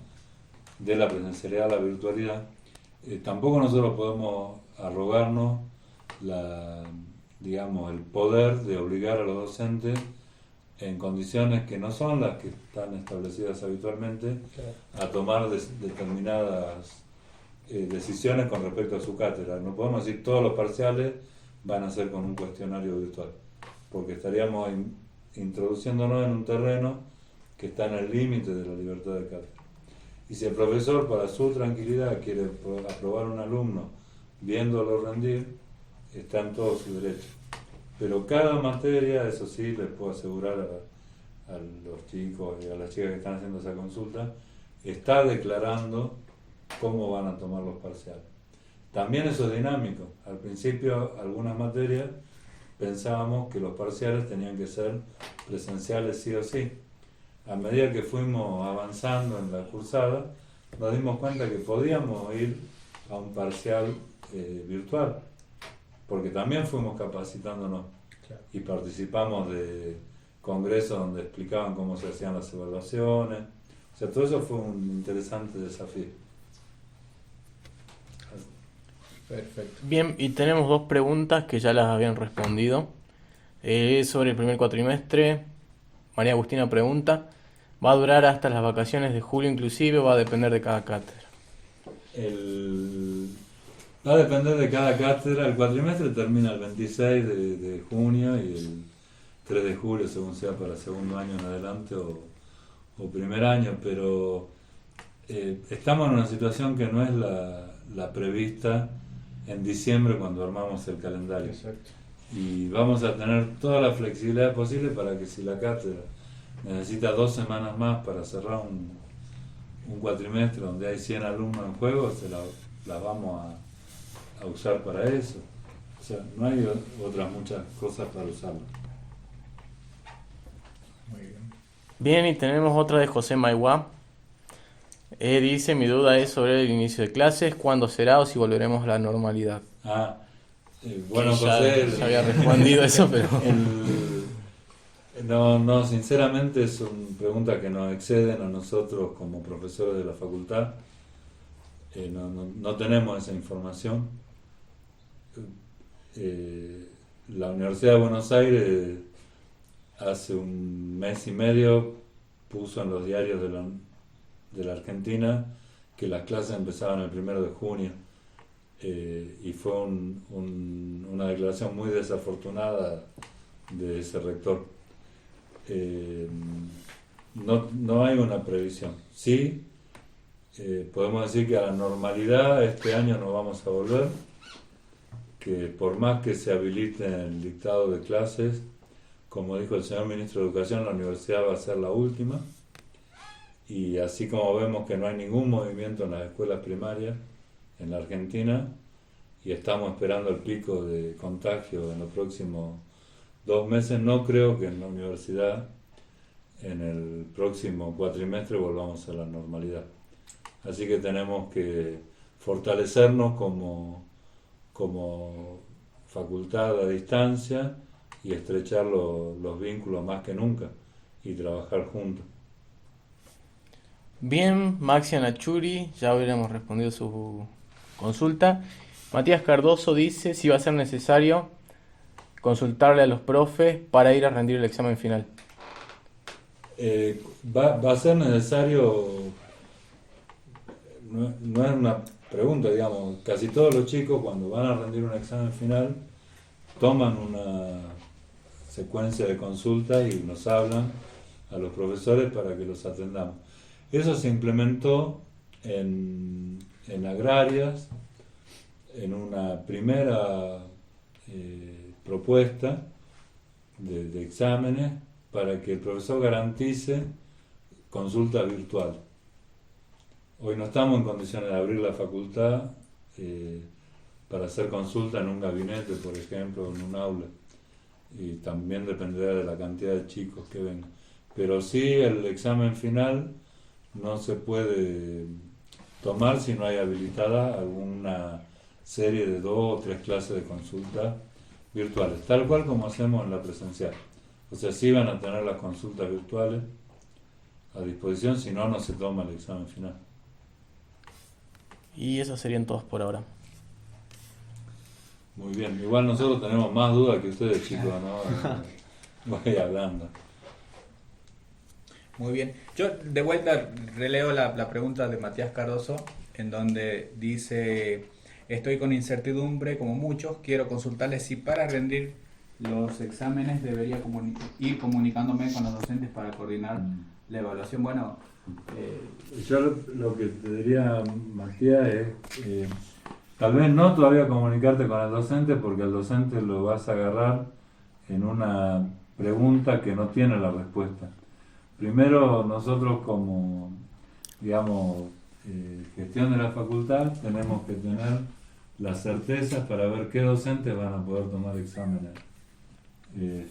de la presencialidad a la virtualidad, tampoco nosotros podemos arrogarnos el poder de obligar a los docentes en condiciones que no son las que están establecidas habitualmente a tomar determinadas decisiones con respecto a su cátedra. No podemos decir todos los parciales van a ser con un cuestionario virtual, porque estaríamos introduciéndonos en un terreno que está en el límite de la libertad de cátedra. Y si el profesor, para su tranquilidad, quiere aprobar a un alumno viéndolo rendir, está en todo su derecho. Pero cada materia, eso sí, les puedo asegurar a los chicos y a las chicas que están haciendo esa consulta, está declarando cómo van a tomar los parciales. También eso es dinámico. Al principio, algunas materias pensábamos que los parciales tenían que ser presenciales sí o sí. A medida que fuimos avanzando en la cursada, nos dimos cuenta que podíamos ir a un parcial virtual, porque también fuimos capacitándonos y participamos de congresos donde explicaban cómo se hacían las evaluaciones. O sea, todo eso fue un interesante desafío. Perfecto. Bien, y tenemos dos preguntas que ya las habían respondido. Sobre el primer cuatrimestre, María Agustina pregunta, ¿va a durar hasta las vacaciones de julio inclusive o va a depender de cada cátedra? Va a depender de cada cátedra. El cuatrimestre termina el 26 de junio y el 3 de julio, según sea para segundo año en adelante o primer año, pero estamos en una situación que no es la prevista en diciembre cuando armamos el calendario. Exacto. Y vamos a tener toda la flexibilidad posible para que si la cátedra necesita 2 semanas más para cerrar un cuatrimestre donde hay 100 alumnos en juego, las vamos a usar para eso. O sea, no hay otras muchas cosas para usarlo. Muy bien. Bien, y tenemos otra de José Maiguá. Dice, mi duda es sobre el inicio de clases, cuándo será o si volveremos a la normalidad. Bueno, Que ya José, se había respondido eso, pero... No, sinceramente son preguntas que nos exceden a nosotros como profesores de la facultad. No tenemos esa información. La Universidad de Buenos Aires hace un mes y medio puso en los diarios de la Argentina que las clases empezaban el 1 de junio. Y fue una declaración muy desafortunada de ese rector. No hay una previsión. Sí, podemos decir que a la normalidad este año no vamos a volver, que por más que se habilite el dictado de clases, como dijo el señor Ministro de Educación, la universidad va a ser la última, y así como vemos que no hay ningún movimiento en las escuelas primarias en la Argentina, y estamos esperando el pico de contagio en los próximos 2 meses, no creo que en la universidad en el próximo cuatrimestre volvamos a la normalidad. Así que tenemos que fortalecernos como facultad a distancia y estrechar los vínculos más que nunca y trabajar juntos. Bien, Maxi Anachuri, ya hubiéramos respondido su consulta. Matías Cardoso dice si va a ser necesario consultarle a los profes para ir a rendir el examen final. Va a ser necesario, no es una pregunta, digamos, casi todos los chicos cuando van a rendir un examen final toman una secuencia de consultas y nos hablan a los profesores para que los atendamos. Eso se implementó en agrarias, en una primera propuesta de exámenes para que el profesor garantice consulta virtual. Hoy no estamos en condiciones de abrir la facultad para hacer consulta en un gabinete, por ejemplo, en un aula, y también dependerá de la cantidad de chicos que vengan. Pero sí, el examen final no se puede tomar si no hay habilitada alguna serie de 2 o 3 clases de consulta virtuales, tal cual como hacemos en la presencial. O sea, sí van a tener las consultas virtuales a disposición, si no, no se toma el examen final. Y esos serían todos por ahora. Muy bien, igual nosotros tenemos más dudas que ustedes, chicos, ¿no? Voy hablando. Muy bien. Yo de vuelta releo la pregunta de Matías Cardoso, en donde dice: estoy con incertidumbre, como muchos, quiero consultarles si para rendir los exámenes debería ir comunicándome con los docentes para coordinar la evaluación. Bueno, yo lo que te diría, Matías, es tal vez no todavía comunicarte con el docente, porque el docente lo vas a agarrar en una pregunta que no tiene la respuesta. Primero, nosotros como, digamos, gestión de la facultad, tenemos que tener las certezas para ver qué docentes van a poder tomar exámenes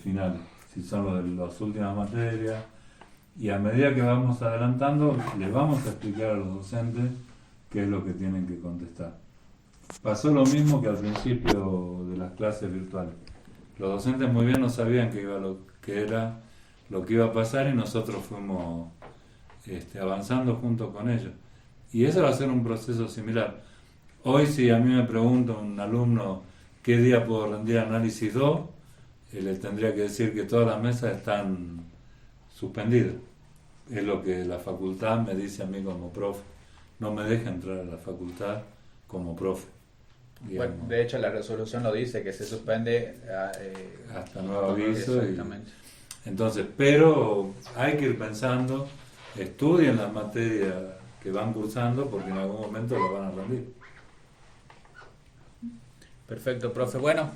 finales, si son los de las últimas materias, y a medida que vamos adelantando, les vamos a explicar a los docentes qué es lo que tienen que contestar. Pasó lo mismo que al principio de las clases virtuales. Los docentes muy bien no sabían qué era lo que iba a pasar, y nosotros fuimos avanzando junto con ellos. Y eso va a ser un proceso similar. Hoy, si a mí me pregunta un alumno qué día puedo rendir análisis 2, le tendría que decir que todas las mesas están suspendidas. Es lo que la facultad me dice a mí como profe. No me deja entrar a la facultad como profe. Bueno, de hecho la resolución lo dice, que se suspende hasta nuevo aviso. Exactamente. Entonces, pero hay que ir pensando, estudien las materias que van cursando, porque en algún momento lo van a rendir. Perfecto, profe. Bueno,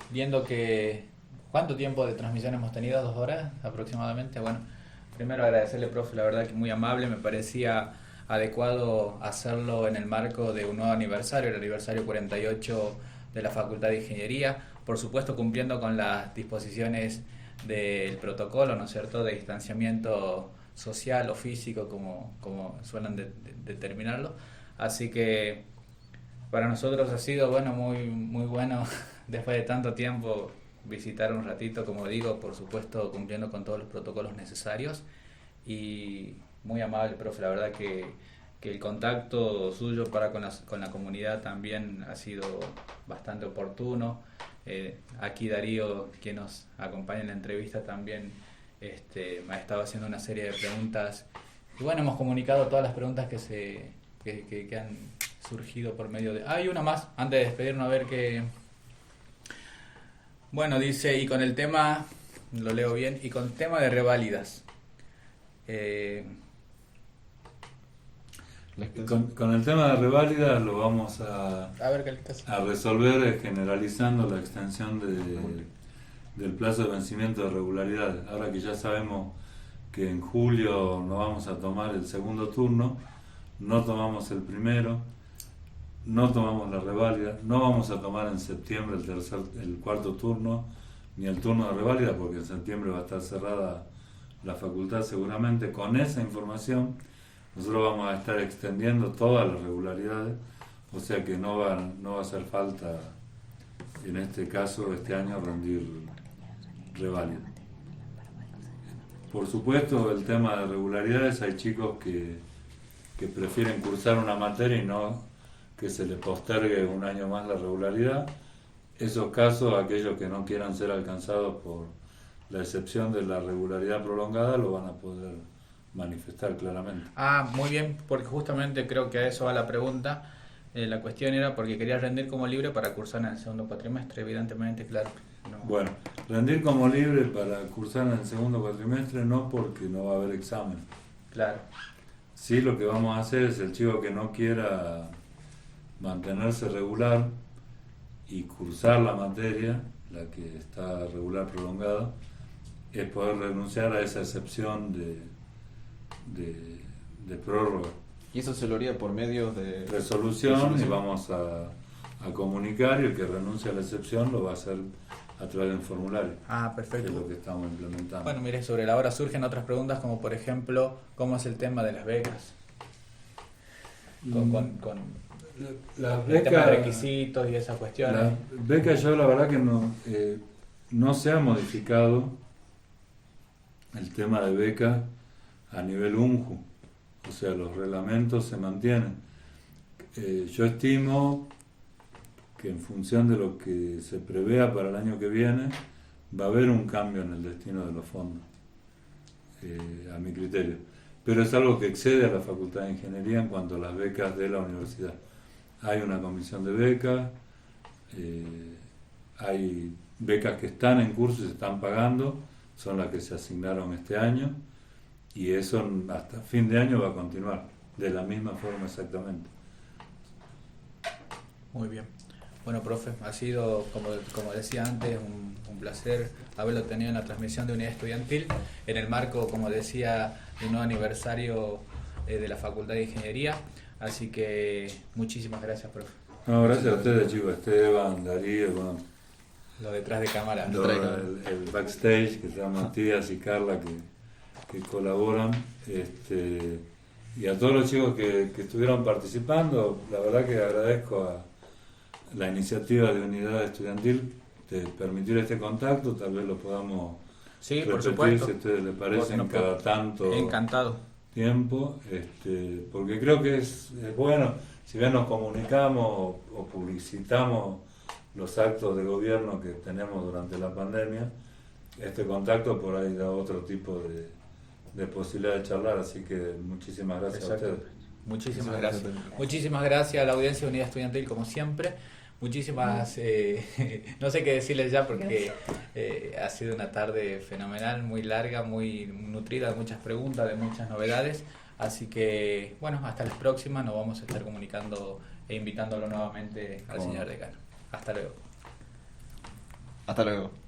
viendo que... ¿Cuánto tiempo de transmisión hemos tenido? 2 horas aproximadamente. Bueno, primero agradecerle, profe, la verdad que muy amable. Me parecía adecuado hacerlo en el marco de un nuevo aniversario, el aniversario 48 de la Facultad de Ingeniería, por supuesto cumpliendo con las disposiciones del protocolo, ¿no es cierto?, de distanciamiento social o físico, como suelen determinarlo. Así que para nosotros ha sido muy bueno después de tanto tiempo visitar un ratito, como digo, por supuesto cumpliendo con todos los protocolos necesarios, y muy amable, profe, la verdad que el contacto suyo con la comunidad también ha sido bastante oportuno. Aquí Darío, quien nos acompaña en la entrevista, también me ha estado haciendo una serie de preguntas, y bueno, hemos comunicado todas las preguntas que han surgido por medio de... Hay una más, antes de despedirnos, a ver qué... Bueno, dice, y con el tema, lo leo bien, y con el tema de reválidas. La extensión. Con el tema de reválidas lo vamos a ver qué le está haciendo. resolver generalizando la extensión del plazo de vencimiento de regularidades. Ahora que ya sabemos que en julio no vamos a tomar el segundo turno, no tomamos el primero, no tomamos la reválida, no vamos a tomar en septiembre el cuarto turno, ni el turno de reválida, porque en septiembre va a estar cerrada la facultad seguramente. Con esa información nosotros vamos a estar extendiendo todas las regularidades, o sea que no va a hacer falta en este caso este año rendir reválida. Por supuesto, el tema de regularidades, hay chicos que prefieren cursar una materia y no que se les postergue un año más la regularidad. Esos casos, aquellos que no quieran ser alcanzados por la excepción de la regularidad prolongada, lo van a poder manifestar claramente. Muy bien, porque justamente creo que a eso va la pregunta. La cuestión era porque quería rendir como libre para cursar en el segundo cuatrimestre, evidentemente, claro. No. Bueno, rendir como libre para cursar en el segundo cuatrimestre no, porque no va a haber examen. Claro. Sí, lo que vamos a hacer es el chico que no quiera mantenerse regular y cursar la materia, la que está regular prolongada, es poder renunciar a esa excepción de prórroga. Y eso se lo haría por medio de Resolución, y vamos a comunicar, y el que renuncie a la excepción lo va a hacer a través de un formulario. Que es Perfecto. lo que estamos implementando. Bueno, mire, sobre la hora surgen otras preguntas, como por ejemplo, ¿cómo es el tema de las becas? Con Las el tema becas, de requisitos y esas cuestiones. la beca, yo la verdad que no se ha modificado el tema de beca a nivel UNJU, o sea, los reglamentos se mantienen. Yo estimo que en función de lo que se prevea para el año que viene, va a haber un cambio en el destino de los fondos, a mi criterio. Pero es algo que excede a la Facultad de Ingeniería en cuanto a las becas de la universidad. Hay una comisión de becas, hay becas que están en curso y se están pagando, son las que se asignaron este año, y eso hasta fin de año va a continuar, de la misma forma exactamente. Muy bien. Bueno, profe, ha sido, como decía antes, un placer haberlo tenido en la transmisión de Unidad Estudiantil, en el marco, como decía, de un nuevo aniversario de la Facultad de Ingeniería. Así que muchísimas gracias, profe. No, gracias a ustedes, chicos, Esteban, Darío, bueno, Lo detrás de cámara. el backstage, que están Matías y Carla que colaboran, y a todos los chicos que estuvieron participando. La verdad que agradezco a la iniciativa de Unidad Estudiantil de permitir este contacto. Tal vez lo podamos Sí, por repetir, supuesto. si a ustedes les parece, No cada tanto Encantado. tiempo, porque creo que es bueno, si bien nos comunicamos o publicitamos los actos de gobierno que tenemos durante la pandemia, este contacto por ahí da otro tipo de posibilidad de charlar, así que muchísimas gracias a ustedes. Muchísimas gracias. Muchísimas gracias a la audiencia de Unidad Estudiantil, como siempre. Muchísimas, no sé qué decirles ya porque ha sido una tarde fenomenal, muy larga, muy nutrida de muchas preguntas, de muchas novedades. Así que, bueno, hasta las próximas, nos vamos a estar comunicando e invitándolo nuevamente al señor decano. Hasta luego. Hasta luego.